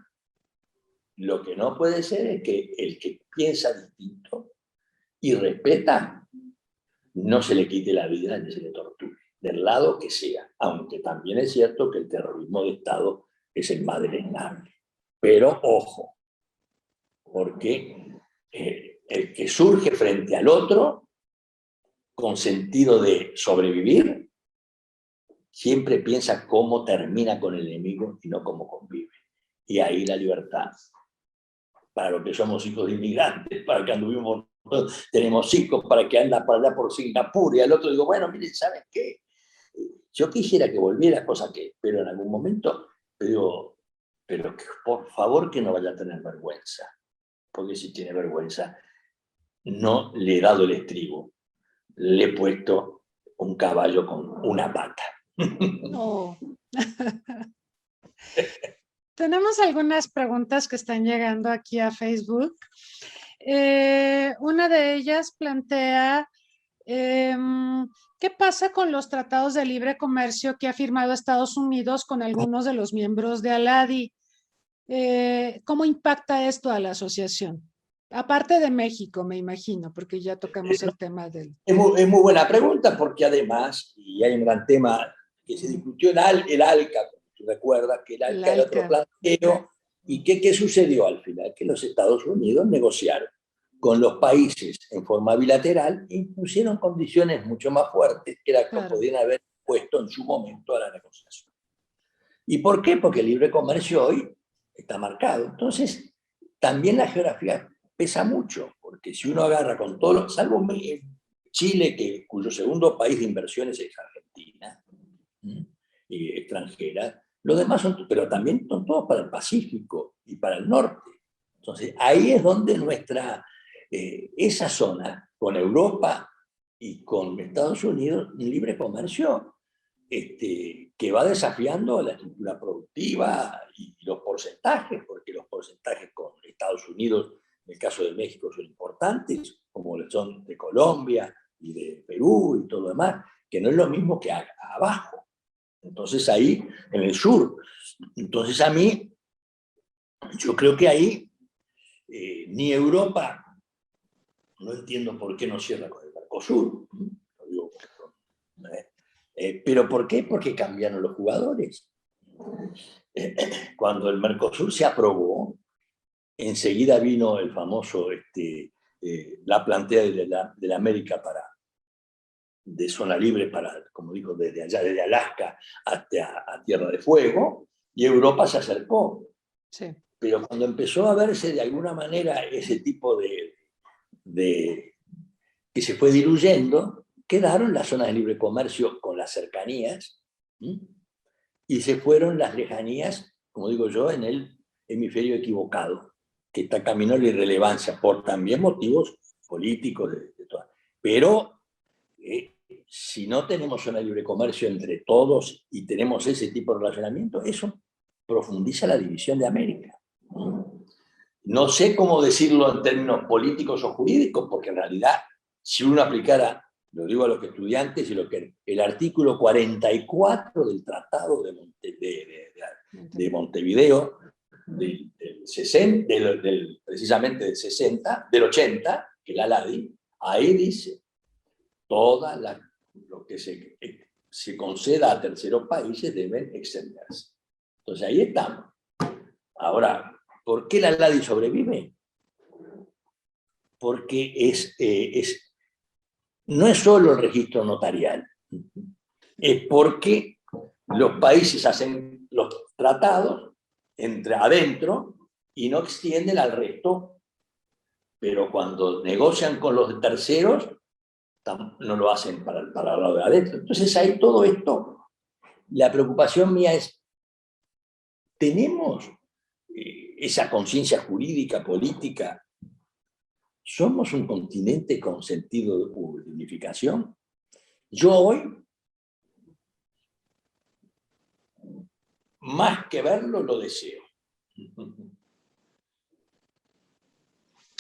lo que no puede ser es que el que piensa distinto y respeta, no se le quite la vida ni se le torture, del lado que sea, aunque también es cierto que el terrorismo de Estado es el más deleznable. Pero ojo, porque el que surge frente al otro, con sentido de sobrevivir, siempre piensa cómo termina con el enemigo y no cómo convive. Y ahí la libertad. Para los que somos hijos de inmigrantes, para que anduvimos, tenemos hijos, para que anda para allá por Singapur, y al otro digo, bueno, miren, ¿saben qué? Yo quisiera que volviera, cosa que, pero en algún momento, digo, pero que, por favor que no vaya a tener vergüenza, porque si tiene vergüenza, no le he dado el estribo, le he puesto un caballo con una pata. No. Tenemos algunas preguntas que están llegando aquí a Facebook. Una de ellas plantea, ¿qué pasa con los tratados de libre comercio que ha firmado Estados Unidos con algunos de los miembros de ALADI? ¿Cómo impacta esto a la asociación? Aparte de México, me imagino, porque ya tocamos el tema del... Es muy buena pregunta porque además, y hay un gran tema que se discutió el ALCA, como tú recuerdas, que el ALCA era otro planteo, y ¿qué sucedió al final? Que los Estados Unidos negociaron con los países en forma bilateral e impusieron condiciones mucho más fuertes que las que podían haber puesto en su momento a la negociación. ¿Y por qué? Porque el libre comercio hoy está marcado. Entonces, también la geografía pesa mucho, porque si uno agarra con todo, salvo Chile, cuyo segundo país de inversiones es Argentina, y extranjera, los demás son, pero también son todos para el Pacífico y para el norte. Entonces, ahí es donde esa zona, con Europa y con Estados Unidos, un libre comercio que va desafiando la estructura productiva y los porcentajes, porque los porcentajes con Estados Unidos, en el caso de México, son importantes, como son de Colombia y de Perú y todo lo demás, que no es lo mismo que abajo. Entonces ahí, en el sur. Entonces a mí, yo creo que ahí ni Europa, no entiendo por qué no cierra con el Mercosur, lo digo, ¿pero por qué? Porque cambiaron los jugadores. Cuando el Mercosur se aprobó, enseguida vino el famoso, la plantea de la América de zona libre para, como digo, desde allá, desde Alaska hasta a Tierra de Fuego, y Europa se acercó. Sí. Pero cuando empezó a verse de alguna manera ese tipo que se fue diluyendo, quedaron las zonas de libre comercio con las cercanías, y se fueron las lejanías, como digo yo, en el hemisferio equivocado, que está camino a la irrelevancia, por también motivos políticos. Pero si no tenemos zona de libre comercio entre todos y tenemos ese tipo de relacionamiento, eso profundiza la división de América. No sé cómo decirlo en términos políticos o jurídicos, porque en realidad, si uno aplicara, lo digo a los estudiantes, y el artículo 44 del Tratado de Montevideo, precisamente del 60, del 80, que la ALADI, ahí dice, lo que se conceda a terceros países deben extenderse. Entonces ahí estamos. Ahora, ¿por qué la ALADI sobrevive? Porque no es solo el registro notarial, es porque los países hacen los tratados adentro y no extienden al resto, pero cuando negocian con los terceros, no lo hacen para el lado de adentro. Entonces hay todo esto. La preocupación mía es, ¿tenemos esa conciencia jurídica, política? ¿Somos un continente con sentido de unificación? Yo hoy, más que verlo, lo deseo.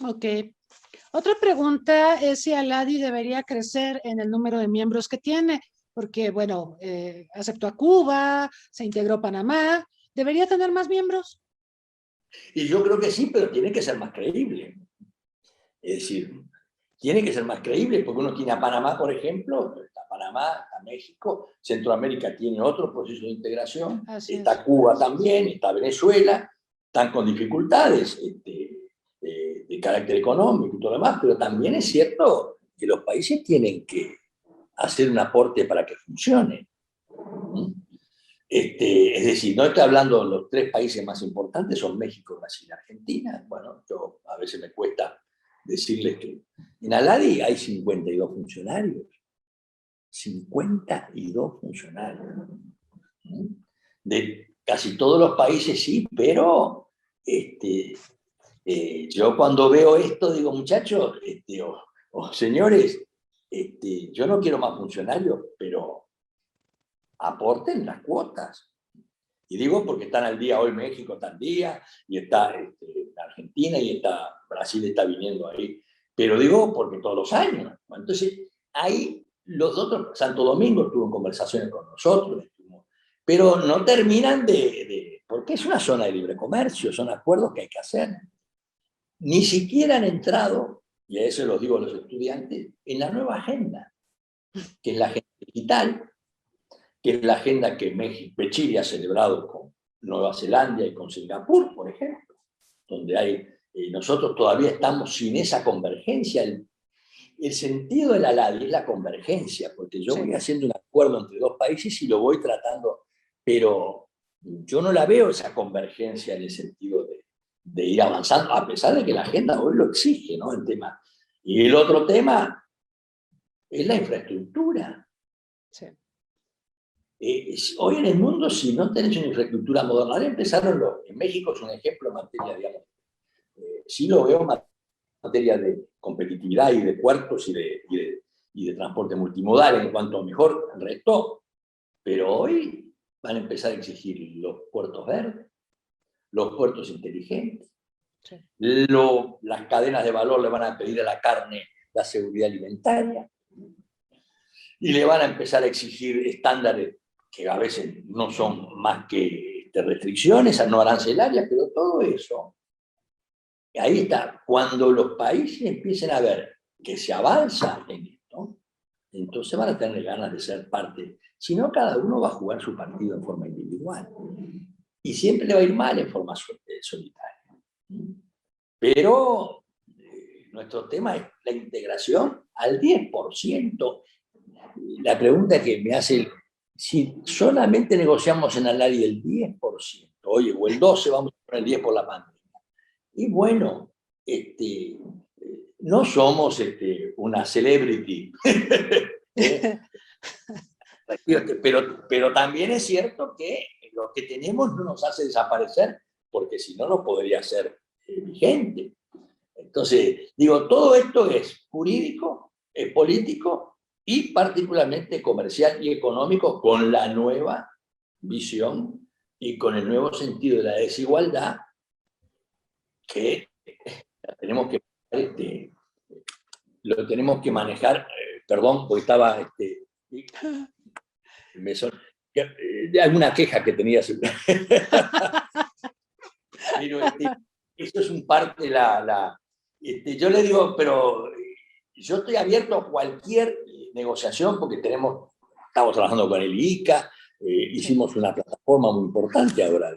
Ok. Otra pregunta es si ALADI debería crecer en el número de miembros que tiene, porque, bueno, aceptó a Cuba, se integró Panamá, ¿debería tener más miembros? Y yo creo que sí, pero tiene que ser más creíble. Es decir, tiene que ser más creíble, porque uno tiene a Panamá, por ejemplo, está Panamá, está México, Centroamérica tiene otro proceso de integración, está Cuba también, está Venezuela, están con dificultades de carácter económico y todo lo demás, pero también es cierto que los países tienen que hacer un aporte para que funcione. Es decir, no estoy hablando de los 3 países más importantes, son México, Brasil y Argentina. Bueno, yo a veces me cuesta decirles que en ALADI hay 52 funcionarios. 52 funcionarios. De casi todos los países sí, pero yo cuando veo esto digo, muchachos, señores, yo no quiero más funcionarios, pero aporten las cuotas. Y digo porque están al día hoy México, está al día, y está Argentina, y está Brasil está viniendo ahí. Pero digo porque todos los años. Entonces, ahí los otros, Santo Domingo estuvo en conversaciones con nosotros, pero no terminan porque es una zona de libre comercio, son acuerdos que hay que hacer. Ni siquiera han entrado, y a eso lo digo a los estudiantes, en la nueva agenda, que es la agenda digital, que es la agenda que Chile ha celebrado con Nueva Zelanda y con Singapur, por ejemplo, donde nosotros todavía estamos sin esa convergencia. El sentido de la LADI es la convergencia, porque yo voy haciendo un acuerdo entre dos países y lo voy tratando, pero yo no la veo esa convergencia en el sentido de ir avanzando, a pesar de que la agenda hoy lo exige, ¿no? El tema. Y el otro tema es la infraestructura. Sí. Hoy en el mundo, si no tenés una infraestructura moderna, ahora empezaron en México es un ejemplo en materia, digamos, sí lo veo en materia de competitividad y de puertos y de transporte multimodal en cuanto a mejor resto, pero hoy van a empezar a exigir los puertos verdes, los puertos inteligentes, sí. Las cadenas de valor le van a pedir a la carne la seguridad alimentaria y le van a empezar a exigir estándares que a veces no son más que restricciones, no arancelarias, pero todo eso, ahí está. Cuando los países empiecen a ver que se avanza en esto, entonces van a tener ganas de ser parte. Si no, cada uno va a jugar su partido en forma individual. Y siempre le va a ir mal en forma solitaria. Pero nuestro tema es la integración al 10%. La pregunta que me hace, si solamente negociamos en el área del 10%, oye, o el 12%, vamos a poner el 10% por la pandemia. Y bueno, no somos una celebrity. Pero también es cierto que lo que tenemos no nos hace desaparecer, porque si no, no podría ser vigente. Entonces, digo, todo esto es jurídico, es político y particularmente comercial y económico, con la nueva visión y con el nuevo sentido de la desigualdad que tenemos que lo tenemos que manejar. Perdón, porque estaba de alguna queja que tenía. Pero eso es un parte yo le digo, pero yo estoy abierto a cualquier negociación porque estamos trabajando con el ICA, hicimos una plataforma muy importante ahora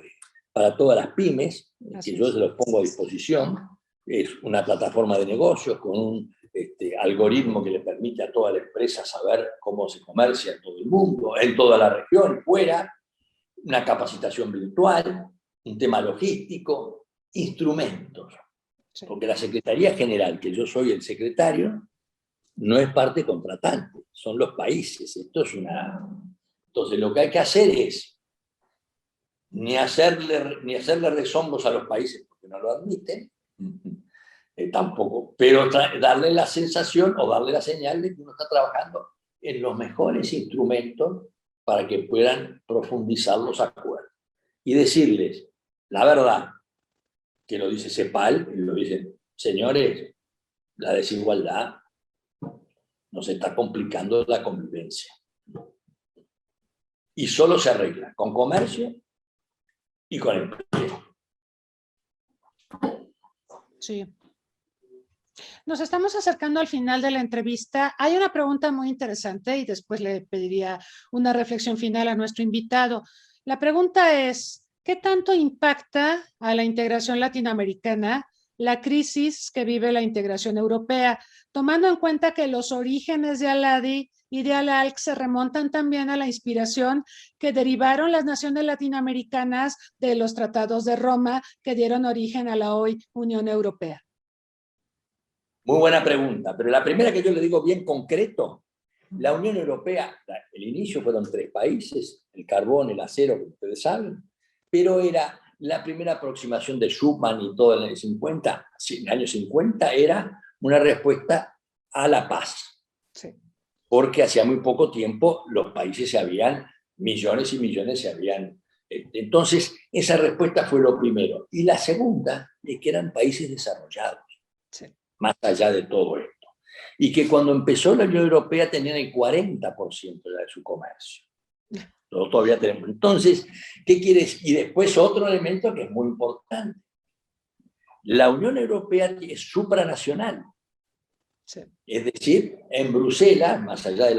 para todas las pymes, que yo se los pongo a disposición. Es una plataforma de negocios con un algoritmo que le permite a toda la empresa saber cómo se comercia en todo el mundo, en toda la región, fuera, una capacitación virtual, un tema logístico, instrumentos. Sí. Porque la Secretaría General, que yo soy el secretario, no es parte contratante, son los países. Entonces lo que hay que hacer es ni hacerle rezombos a los países porque no lo admiten, tampoco, pero darle la sensación o darle la señal de que uno está trabajando en los mejores instrumentos para que puedan profundizar los acuerdos. Y decirles la verdad, que lo dice CEPAL, y lo dicen, señores, la desigualdad nos está complicando la convivencia. Y solo se arregla con comercio y con empleo. Sí. Nos estamos acercando al final de la entrevista. Hay una pregunta muy interesante y después le pediría una reflexión final a nuestro invitado. La pregunta es, ¿qué tanto impacta a la integración latinoamericana la crisis que vive la integración europea, tomando en cuenta que los orígenes de ALADI y de ALALC se remontan también a la inspiración que derivaron las naciones latinoamericanas de los tratados de Roma que dieron origen a la hoy Unión Europea? Muy buena pregunta, pero la primera que yo le digo bien concreto, la Unión Europea, el inicio fueron 3 países, el carbón, el acero, que ustedes saben, pero era la primera aproximación de Schuman y todo en el año 50 era una respuesta a la paz. Sí. Porque hacía muy poco tiempo los países millones y millones se habían Entonces, esa respuesta fue lo primero. Y la segunda es que eran países desarrollados, Sí. más allá de todo esto. Y que cuando empezó la Unión Europea tenían el 40% de su comercio. Nosotros todavía tenemos. Entonces, ¿qué quieres? Y después otro elemento que es muy importante. La Unión Europea es supranacional. Sí. Es decir, en Bruselas, más allá de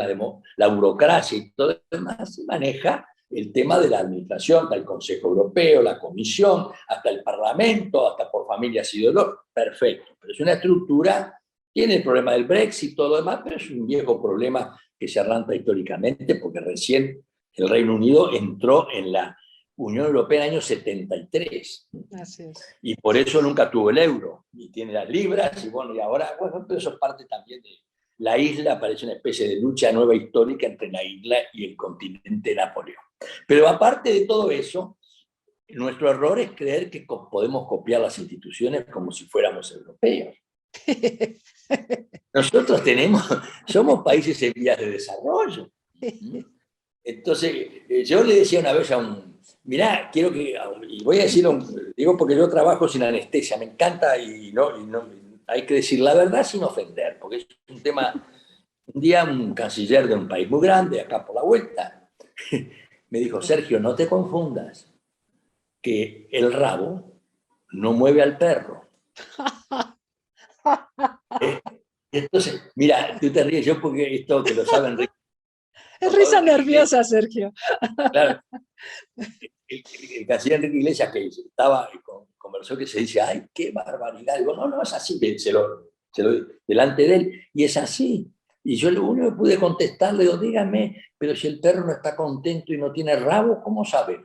la burocracia y todo lo demás, se maneja el tema de la administración, hasta el Consejo Europeo, la Comisión, hasta el Parlamento, hasta por familias ideológicas. Perfecto, pero es una estructura, tiene el problema del Brexit y todo lo demás, pero es un viejo problema que se arranca históricamente porque recién el Reino Unido entró en la Unión Europea en el año 73. Así es. Y por eso nunca tuvo el euro, y tiene las libras, y bueno, y ahora, bueno, pero eso es parte también de la isla, parece una especie de lucha nueva histórica entre la isla y el continente de Napoleón. Pero aparte de todo eso, nuestro error es creer que podemos copiar las instituciones como si fuéramos europeos. Nosotros somos países en vías de desarrollo. Entonces, yo le decía una vez a mirá, quiero que, y voy a decirlo, digo porque yo trabajo sin anestesia, me encanta y no, hay que decir la verdad sin ofender, porque es un tema, un día un canciller de un país muy grande, acá por la vuelta, me dijo, Sergio, no te confundas, que el rabo no mueve al perro. Entonces, mira, tú te ríes, yo porque esto que lo saben. Es risa nerviosa, Sergio. Claro. El canciller Enrique Iglesias que conversó que se dice, ay, qué barbaridad. Digo, no, es así, se lo delante de él, y es así. Y yo lo único que pude contestarle, digo, dígame, pero si el perro no está contento y no tiene rabo, ¿cómo sabe?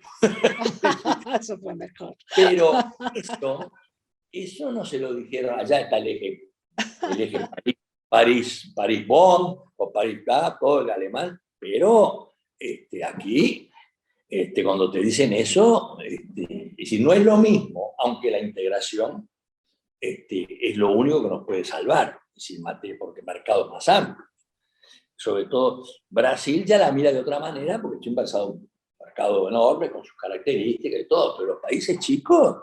Eso fue mejor. Pero eso no se lo dijeron, allá está el eje París-Bonn, o París-Cap, todo el alemán, pero aquí, cuando te dicen eso, es decir, no es lo mismo, aunque la integración es lo único que nos puede salvar, es decir, porque mercados más amplios. Sobre todo, Brasil ya la mira de otra manera, porque tiene un mercado enorme con sus características y todo, pero los países chicos,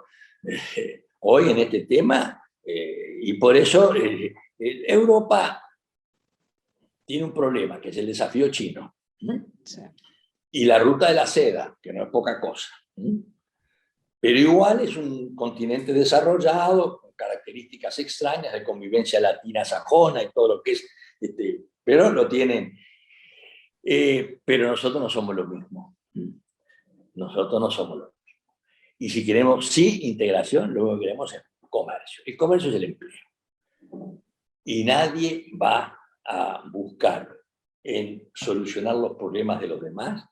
hoy en este tema, y por eso Europa tiene un problema, que es el desafío chino. Sí. Y la ruta de la seda, que no es poca cosa. Pero igual es un continente desarrollado, con características extrañas de convivencia latina sajona y todo lo que es, pero lo tienen. Pero nosotros no somos lo mismo. Nosotros no somos lo mismo. Y si queremos, sí, integración, lo que queremos es comercio. El comercio es el empleo. Y nadie va a buscar en solucionar los problemas de los demás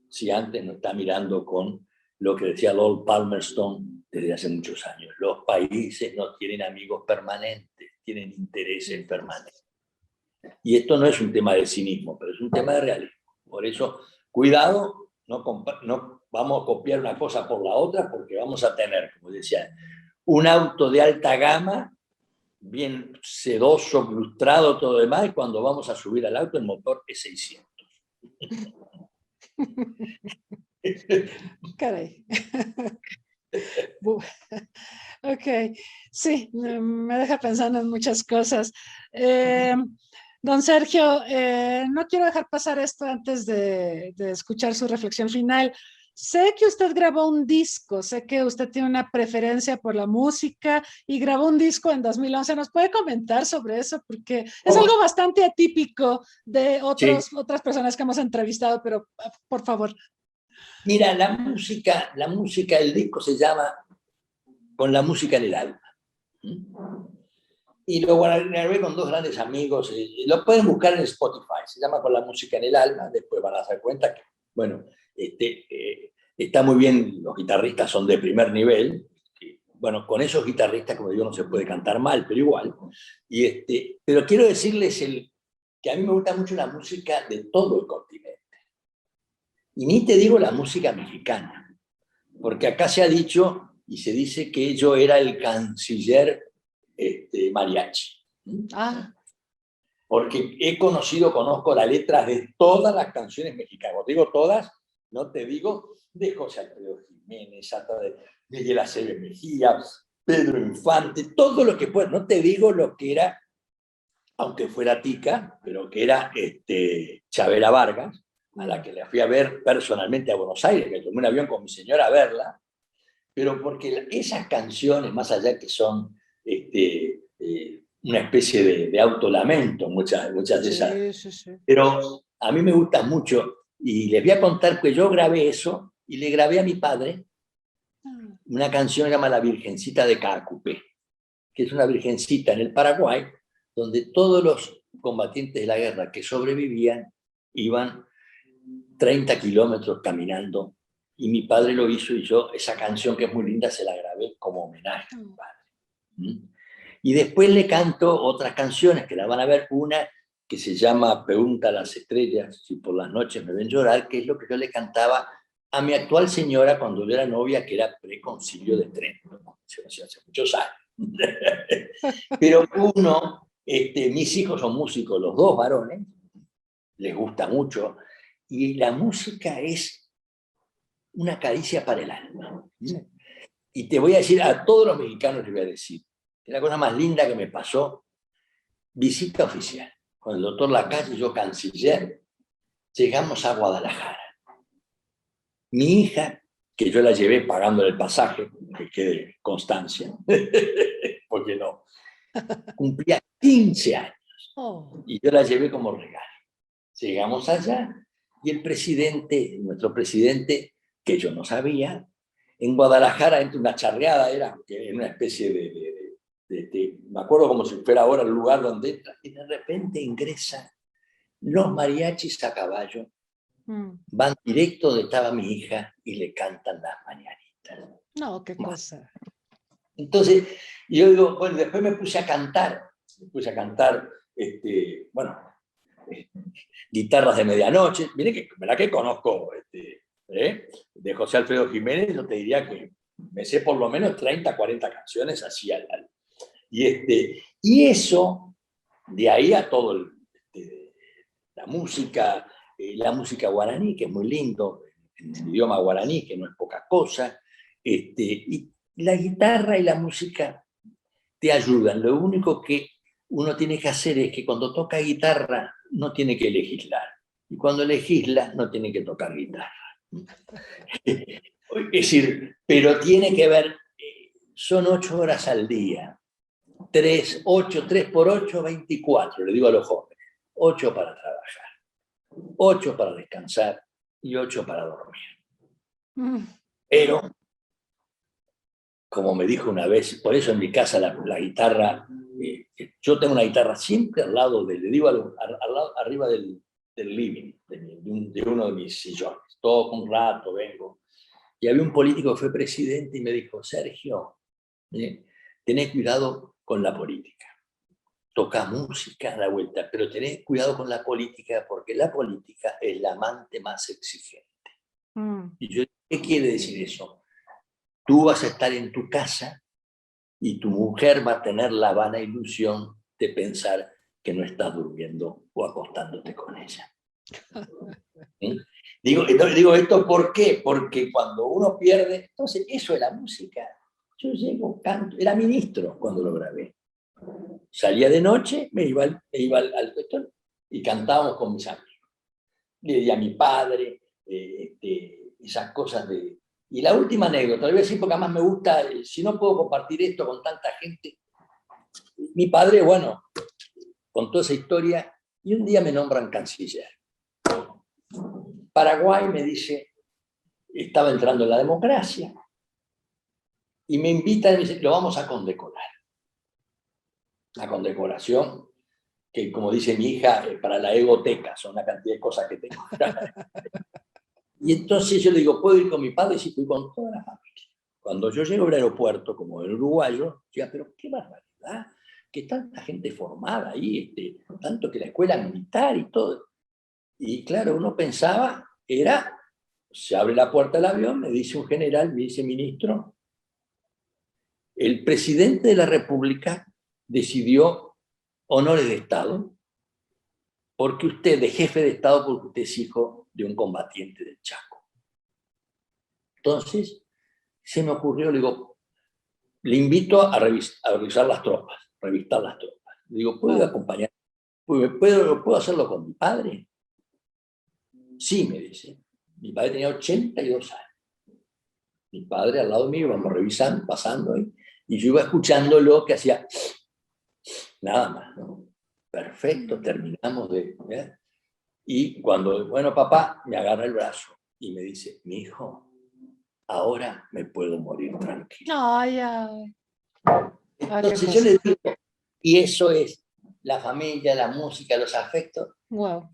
si antes no está mirando con lo que decía Lord Palmerston desde hace muchos años. Los países no tienen amigos permanentes, tienen intereses permanentes. Y esto no es un tema de cinismo, pero es un tema de realismo. Por eso, cuidado, no vamos a copiar una cosa por la otra, porque vamos a tener, como decía, un auto de alta gama, bien sedoso, lustrado, todo lo demás, y cuando vamos a subir al auto, el motor es 600. Caray. Ok, sí, me deja pensando en muchas cosas. Don Sergio, no quiero dejar pasar esto antes de escuchar su reflexión final. Sé que usted grabó un disco, sé que usted tiene una preferencia por la música y grabó un disco en 2011. ¿Nos puede comentar sobre eso? Porque es algo bastante atípico de otras personas que hemos entrevistado, pero por favor. Mira, la música del disco se llama Con la música en el alma. Y lo grabé con dos grandes amigos. Lo pueden buscar en Spotify. Se llama Con la música en el alma. Después van a dar cuenta que, bueno, está muy bien. Los guitarristas son de primer nivel. Bueno, con esos guitarristas, como digo, no se puede cantar mal, pero igual. Pero quiero decirles que a mí me gusta mucho la música de todo el continente. Y ni te digo la música mexicana, porque acá se ha dicho y se dice que yo era el canciller mariachi. Porque conozco las letras de todas las canciones mexicanas. Digo todas, no te digo de José Alfredo Jiménez, hasta de Miguel Aceves Mejía, Pedro Infante, todo lo que pueda. No te digo lo que era, aunque fuera tica, pero que era Chavela Vargas, a la que la fui a ver personalmente a Buenos Aires, que tomé un avión con mi señora a verla, pero porque esas canciones, más allá que son una especie de autolamento, muchas de esas, Sí. pero a mí me gusta mucho, y les voy a contar que yo grabé eso, y le grabé a mi padre una canción que se llama La Virgencita de Caacupé, que es una virgencita en el Paraguay, donde todos los combatientes de la guerra que sobrevivían iban 30 kilómetros caminando, y mi padre lo hizo, y yo esa canción, que es muy linda, se la grabé como homenaje a mi padre. Y después le canto otras canciones que la van a ver, una que se llama Pregunta a las estrellas si por las noches me ven llorar, que es lo que yo le cantaba a mi actual señora cuando yo era novia, que era preconcilio de Trento, ¿no? Hace muchos años. Pero mis hijos son músicos, los dos varones, les gusta mucho, y la música es una caricia para el alma. Y te voy a decir, a todos los mexicanos les voy a decir, que la cosa más linda que me pasó, visita oficial, con el doctor Lacalle y yo canciller, llegamos a Guadalajara. Mi hija, que yo la llevé pagándole el pasaje, que quede constancia, porque no, cumplía 15 años, y yo la llevé como regalo. Llegamos allá, y el presidente, nuestro presidente, que yo no sabía, en Guadalajara, entre una charreada, era una especie me acuerdo como si fuera ahora el lugar donde entra, y de repente ingresa los mariachis a caballo, van directo donde estaba mi hija y le cantan las mañanitas. No, qué cosa. Entonces, yo digo, bueno, después me puse a cantar, guitarras de medianoche, mire que, ¿verdad que conozco de José Alfredo Jiménez? Yo te diría que me sé por lo menos 30, 40 canciones así y eso, de ahí a todo la música guaraní, que es muy lindo, en el idioma guaraní, que no es poca cosa, y la guitarra y la música te ayudan. Lo único que uno tiene que hacer es que cuando toca guitarra no tiene que legislar, y cuando legisla no tiene que tocar guitarra. Es decir, pero tiene que ver, son 8 horas al día, 3 por 8, 24, le digo a los jóvenes, 8 para trabajar, 8 para descansar y 8 para dormir. Pero, como me dijo una vez, por eso en mi casa la guitarra, yo tengo una guitarra siempre al lado, le digo arriba del living, de uno de mis sillones. Toco un rato, vengo. Y había un político que fue presidente y me dijo, Sergio, tenés cuidado con la política. Toca música a la vuelta, pero tenés cuidado con la política, porque la política es la amante más exigente. Y yo, ¿qué quiere decir eso? Tú vas a estar en tu casa y tu mujer va a tener la vana ilusión de pensar que no estás durmiendo o acostándote con ella. ¿Sí? Digo esto ¿por qué? Porque cuando uno pierde, entonces eso es la música. Yo llego, canto, era ministro cuando lo grabé. Salía de noche, me iba al cuestión y cantábamos con mis amigos. Le di a mi padre esas cosas de... Y la última anécdota, le voy a decir porque además me gusta, si no puedo compartir esto con tanta gente. Mi padre, bueno, contó esa historia y un día me nombran canciller. Paraguay, me dice, estaba entrando en la democracia y me invitan y me dice, lo vamos a condecorar. La condecoración que, como dice mi hija, para la egoteca, son una cantidad de cosas que tengo. Y entonces yo le digo, ¿puedo ir con mi padre? Sí, fui con toda la familia. Cuando yo llego al aeropuerto, como el uruguayo, decía, pero qué barbaridad, que tanta gente formada ahí, tanto que la escuela militar y todo. Y claro, uno pensaba, se abre la puerta del avión, me dice un general, me dice, ministro, el presidente de la República decidió honores de Estado porque usted es jefe de Estado, porque usted es hijo de un combatiente del Chaco. Entonces, se me ocurrió, le digo, le invito a revisar las tropas, revistar las tropas. Le digo, ¿puedo acompañar? ¿Puedo hacerlo con mi padre? Sí, me dice. Mi padre tenía 82 años. Mi padre al lado mío, íbamos revisando, pasando, y yo iba escuchándolo que hacía nada más, ¿no? Perfecto, terminamos de ver. Y cuando, bueno, papá, me agarra el brazo y me dice, mi hijo, ahora me puedo morir tranquilo. Ay, ay. Entonces yo le digo, y eso es la familia, la música, los afectos. Wow.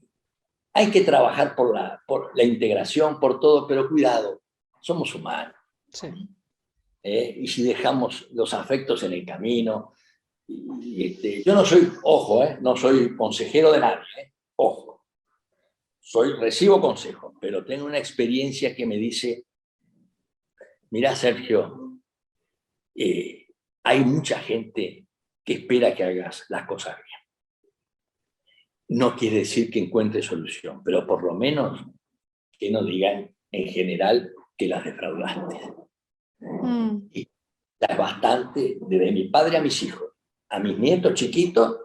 Hay que trabajar por la integración, por todo, pero cuidado, somos humanos. Sí. Y si dejamos los afectos en el camino, yo no soy, ojo, no soy consejero de nadie, ojo, recibo consejos, pero tengo una experiencia que me dice, mira Sergio, hay mucha gente que espera que hagas las cosas bien. No quiere decir que encuentre solución, pero por lo menos que no digan en general que las defraudaste. Y es bastante, desde mi padre a mis hijos, a mis nietos chiquitos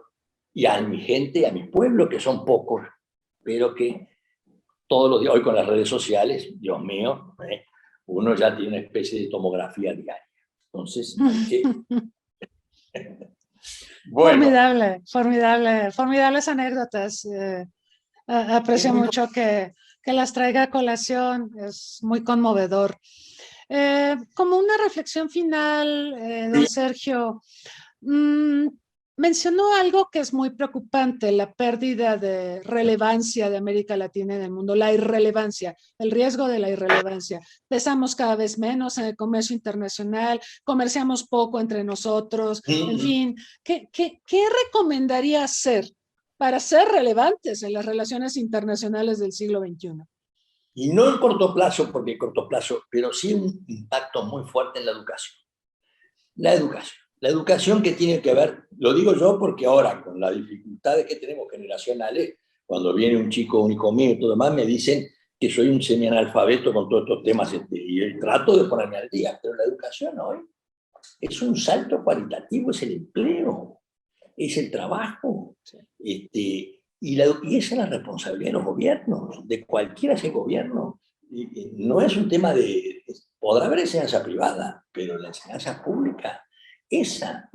y a mi gente, a mi pueblo, que son pocos, pero que todos los días, hoy con las redes sociales, Dios mío, uno ya tiene una especie de tomografía diaria. Entonces, bueno. Formidables anécdotas. Aprecio mucho que las traiga a colación, es muy conmovedor. Como una reflexión final, don Sergio, mencionó algo que es muy preocupante, la pérdida de relevancia de América Latina en el mundo, la irrelevancia, el riesgo de la irrelevancia. Pesamos cada vez menos en el comercio internacional, comerciamos poco entre nosotros, en fin, ¿qué recomendaría hacer para ser relevantes en las relaciones internacionales del siglo XXI? Y no en corto plazo, porque en corto plazo, pero sí un impacto muy fuerte en la educación. La educación que tiene que ver, lo digo yo porque ahora con las dificultades que tenemos generacionales, cuando viene un chico, un hijo mío y todo demás, me dicen que soy un semianalfabeto con todos estos temas y trato de ponerme al día, pero la educación hoy es un salto cualitativo, es el empleo, es el trabajo, y esa es la responsabilidad de los gobiernos, de cualquiera sea el gobierno. No es un tema de... Podrá haber enseñanza privada, pero la enseñanza pública, ese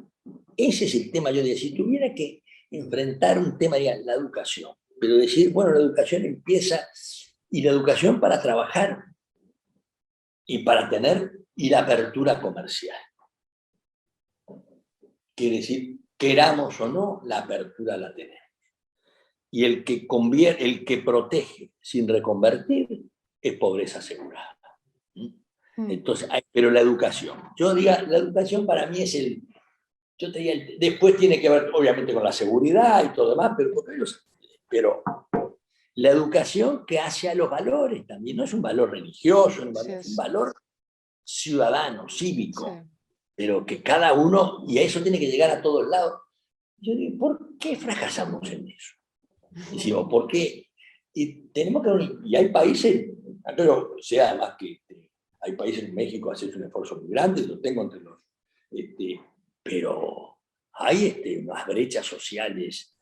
es el tema. Yo decía, si tuviera que enfrentar un tema, de la educación, pero decir, bueno, la educación empieza, y la educación para trabajar y para tener, y la apertura comercial. Quiere decir, queramos o no, la apertura la tenemos. Y el que protege sin reconvertir es pobreza asegurada. Entonces, pero la educación. Yo diría, la educación para mí es yo te diría, después tiene que ver obviamente con la seguridad y todo demás, pero la educación que hace a los valores también, no es un valor religioso, es un valor ciudadano, cívico, pero que cada uno, y a eso tiene que llegar a todos lados. Yo digo, ¿por qué fracasamos en eso? Decimos, ¿por qué? Y tenemos y hay países, pero sea además que hay países en México que hacen un esfuerzo muy grande, lo tengo entre los, pero hay unas brechas sociales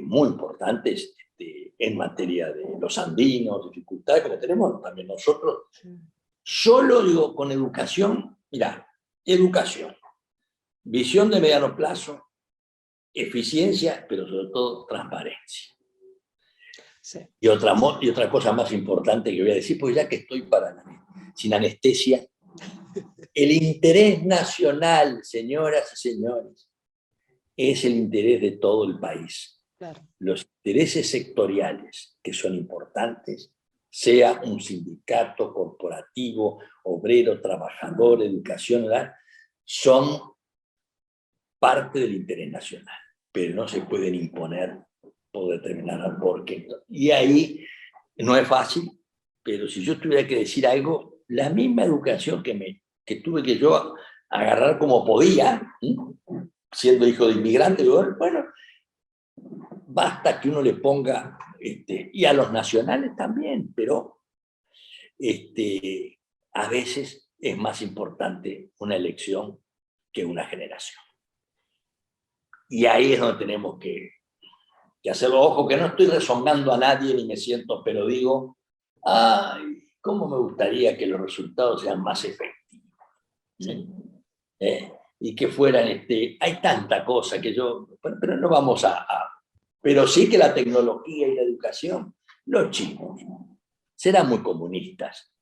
muy importantes en materia de los andinos, dificultades como tenemos también nosotros. Solo digo, con educación, mira, educación, visión de mediano plazo, eficiencia, pero sobre todo transparencia. Sí. Y otra cosa más importante que voy a decir, pues ya que estoy sin anestesia, el interés nacional, señoras y señores, es el interés de todo el país. Claro. Los intereses sectoriales, que son importantes, sea un sindicato, corporativo, obrero, trabajador, educación, son parte del interés nacional, pero no se pueden imponer por determinar porque. Y ahí no es fácil, pero si yo tuviera que decir algo, la misma educación que tuve que yo agarrar como podía, siendo hijo de inmigrante, bueno, basta que uno le ponga, y a los nacionales también, pero a veces es más importante una elección que una generación. Y ahí es donde tenemos que hacerlo. Ojo, que no estoy rezongando a nadie ni me siento, pero digo, ay, cómo me gustaría que los resultados sean más efectivos. Sí. Y que fueran, hay tanta cosa que pero no vamos pero sí que la tecnología y la educación, los chinos serán muy comunistas,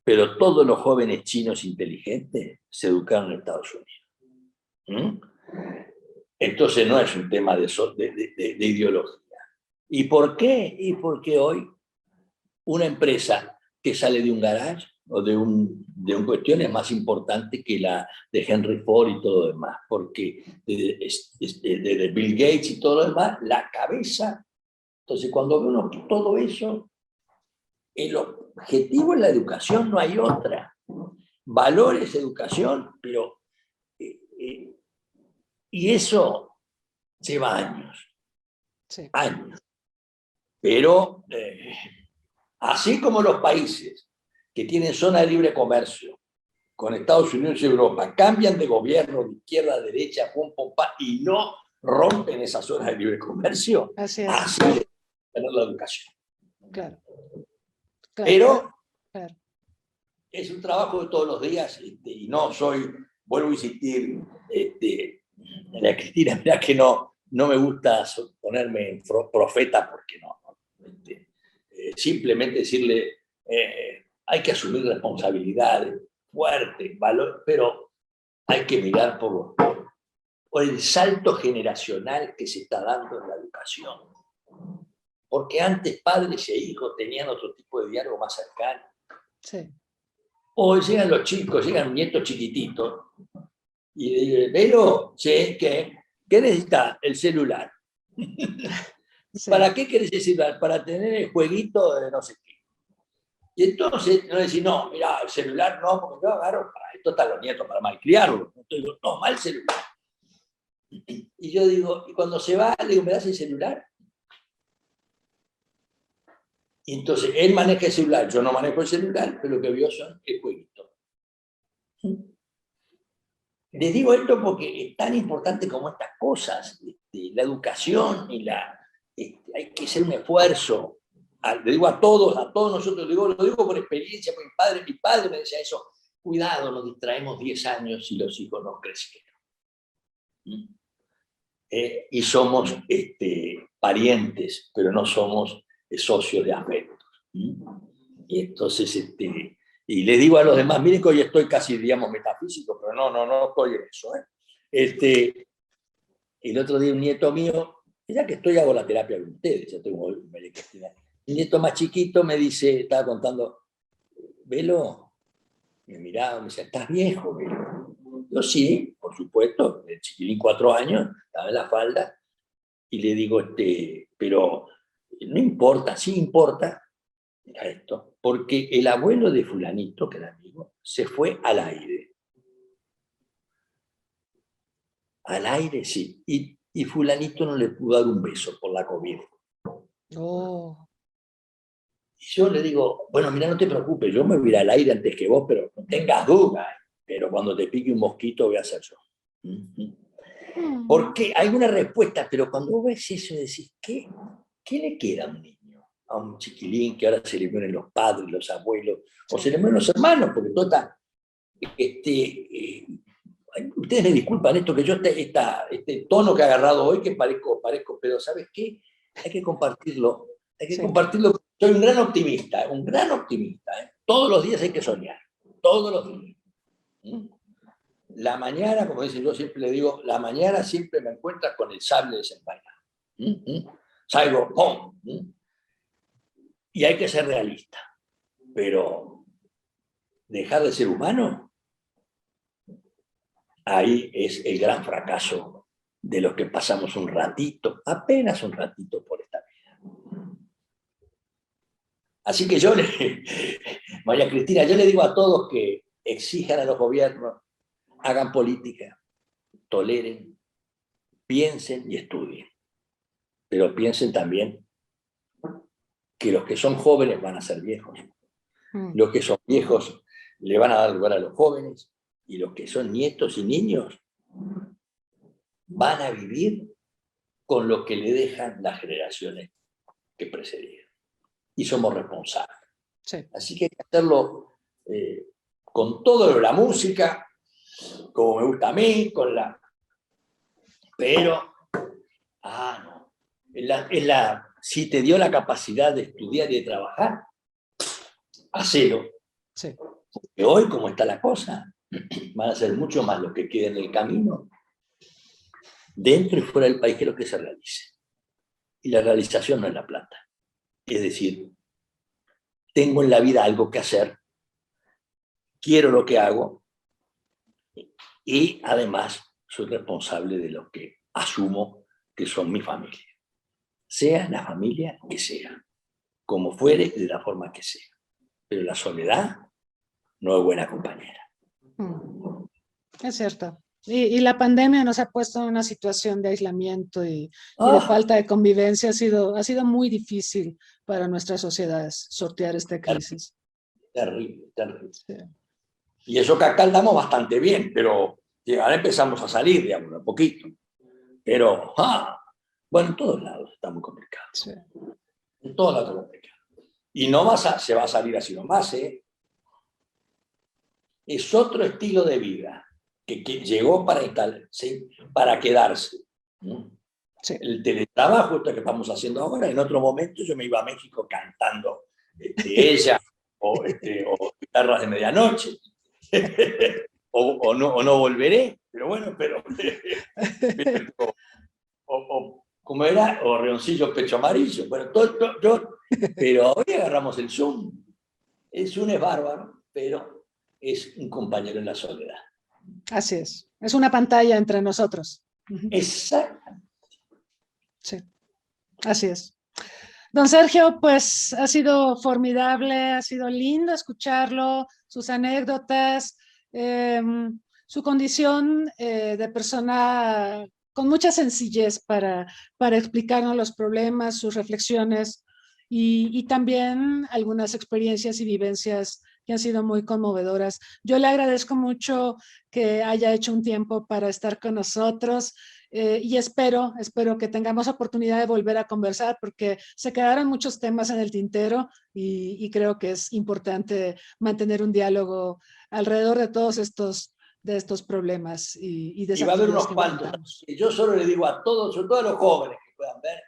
pero todos los jóvenes chinos inteligentes se educaron en Estados Unidos. Entonces no es un tema de ideología. ¿Y por qué? Y porque hoy una empresa que sale de un garage o de un cuestión es más importante que la de Henry Ford y todo lo demás, porque de Bill Gates y todo lo demás, la cabeza. Entonces cuando ve uno todo eso, el objetivo es la educación, no hay otra. Valores, educación, pero y eso lleva años, Sí. años. Pero así como los países que tienen zona de libre comercio con Estados Unidos y Europa cambian de gobierno de izquierda a derecha, pum, pum, pa, y no rompen esa zona de libre comercio, Así es. así es tener la educación. Claro. Pero claro. es un trabajo de todos los días, y no soy, vuelvo a insistir, la Cristina, mira que no me gusta ponerme en profeta porque no. Simplemente decirle, hay que asumir responsabilidades fuertes, valor, pero hay que mirar por el salto generacional que se está dando en la educación. Porque antes padres e hijos tenían otro tipo de diálogo más cercano. Sí. Hoy llegan los chicos, llegan nietos chiquititos, y le dicen, Velo, ¿sí? ¿Qué necesita? El celular. Sí. ¿Para qué querés el celular? Para tener el jueguito de no sé qué. Y entonces no decís, no, mira, el celular no, porque yo agarro, para esto están los nietos, para malcriarlo. Entonces digo, toma el celular. Y yo digo, y cuando se va, le digo, ¿me das el celular? Y entonces él maneja el celular, yo no manejo el celular, pero lo que vio son el jueguito. Les digo esto porque es tan importante como estas cosas, la educación y hay que hacer un esfuerzo. Le digo a todos nosotros, lo digo por experiencia, porque mi padre me decía eso, cuidado, nos distraemos 10 años y los hijos no crecieron. Y somos parientes, pero no somos socios de afectos. Y entonces, y les digo a los demás, miren que hoy estoy casi, digamos, metafísico, pero no estoy en eso. El otro día un nieto mío, ya que estoy hago la terapia con ustedes, ya tengo un nieto más chiquito me dice, estaba contando, Velo, me miraba, me decía, ¿estás viejo, Velo? Yo sí, por supuesto, el chiquilín 4 años, estaba en la falda, y le digo, pero no importa, sí importa, mira esto, porque el abuelo de fulanito, que era amigo, se fue al aire. Al aire, sí. Y fulanito no le pudo dar un beso por la COVID. Oh. Y yo le digo, bueno, mira, no te preocupes, yo me voy a ir al aire antes que vos, pero no tengas dudas, pero cuando te pique un mosquito voy a ser yo. Porque hay una respuesta, pero cuando vos ves eso decís, ¿qué le queda a un niño? A un chiquilín que ahora se le mueren los padres, los abuelos, o se le mueren los hermanos, porque todo está... ustedes me disculpan esto, que yo este tono que he agarrado hoy, que parezco, pero ¿sabes qué? Hay que compartirlo. Hay que compartirlo. Soy un gran optimista. Todos los días hay que soñar. Todos los días. La mañana, como dice, yo siempre le digo, la mañana siempre me encuentras con el sable desenvainado. Salgo, ¡pum! Y hay que ser realista. Pero dejar de ser humano, ahí es el gran fracaso de los que pasamos un ratito, apenas un ratito por esta vida. Así que yo, María Cristina, yo le digo a todos que exijan a los gobiernos, hagan política, toleren, piensen y estudien. Pero piensen también que los que son jóvenes van a ser viejos. Los que son viejos le van a dar lugar a los jóvenes, y los que son nietos y niños van a vivir con lo que le dejan las generaciones que precedieron. Y somos responsables. Sí. Así que hay que hacerlo con todo la música, como me gusta a mí, pero, no. Si te dio la capacidad de estudiar y de trabajar, hacelo. Sí. Porque hoy, como está la cosa, van a ser mucho más los que queden en el camino, dentro y fuera del país, que lo que se realice. Y la realización no es la plata. Es decir, tengo en la vida algo que hacer, quiero lo que hago, y además soy responsable de lo que asumo que son mi familia. Sea la familia que sea, como fuere y de la forma que sea. Pero la soledad no es buena compañera. Es cierto. Y la pandemia nos ha puesto en una situación de aislamiento y de falta de convivencia. Ha sido muy difícil para nuestras sociedades sortear esta crisis. Terrible, terrible. Sí. Y eso que acá andamos bastante bien, pero ahora empezamos a salir, digamos, un poquito. Pero, bueno, en todos lados está muy complicado. Sí. En todos lados está complicado. Y se va a salir así nomás, ¿eh? Es otro estilo de vida que llegó para quedarse. Sí. El teletrabajo, esto que estamos haciendo ahora, en otro momento yo me iba a México cantando ella o guitarras de medianoche. o no volveré, pero bueno, ¿cómo era? O Reoncillo Pecho Amarillo. Bueno, pero hoy agarramos el Zoom. El Zoom es bárbaro, pero es un compañero en la soledad. Así es. Es una pantalla entre nosotros. Exactamente. Sí, así es. Don Sergio, pues ha sido formidable, ha sido lindo escucharlo, sus anécdotas, su condición de persona con mucha sencillez para explicarnos los problemas, sus reflexiones y también algunas experiencias y vivencias que han sido muy conmovedoras. Yo le agradezco mucho que haya hecho un tiempo para estar con nosotros. Y espero que tengamos oportunidad de volver a conversar porque se quedaron muchos temas en el tintero y creo que es importante mantener un diálogo alrededor de todos estos problemas y desafíos. Y va a haber unos cuantos. Yo solo le digo a todos, sobre todo a los jóvenes que puedan ver,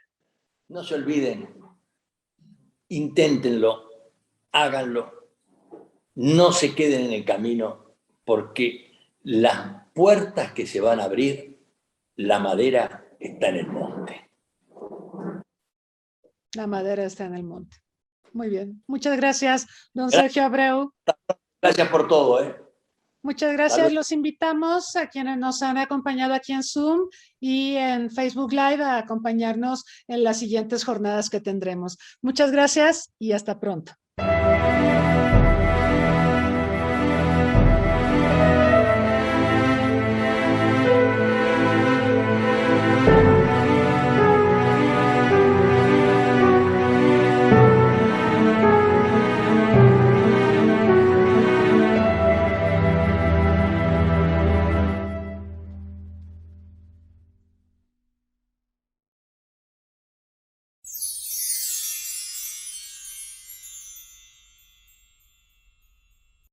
no se olviden, inténtenlo, háganlo, no se queden en el camino porque las puertas que se van a abrir, la madera está en el monte. La madera está en el monte. Muy bien. Muchas gracias, don Sergio Abreu. Gracias por todo. Muchas gracias. Los invitamos a quienes nos han acompañado aquí en Zoom y en Facebook Live a acompañarnos en las siguientes jornadas que tendremos. Muchas gracias y hasta pronto.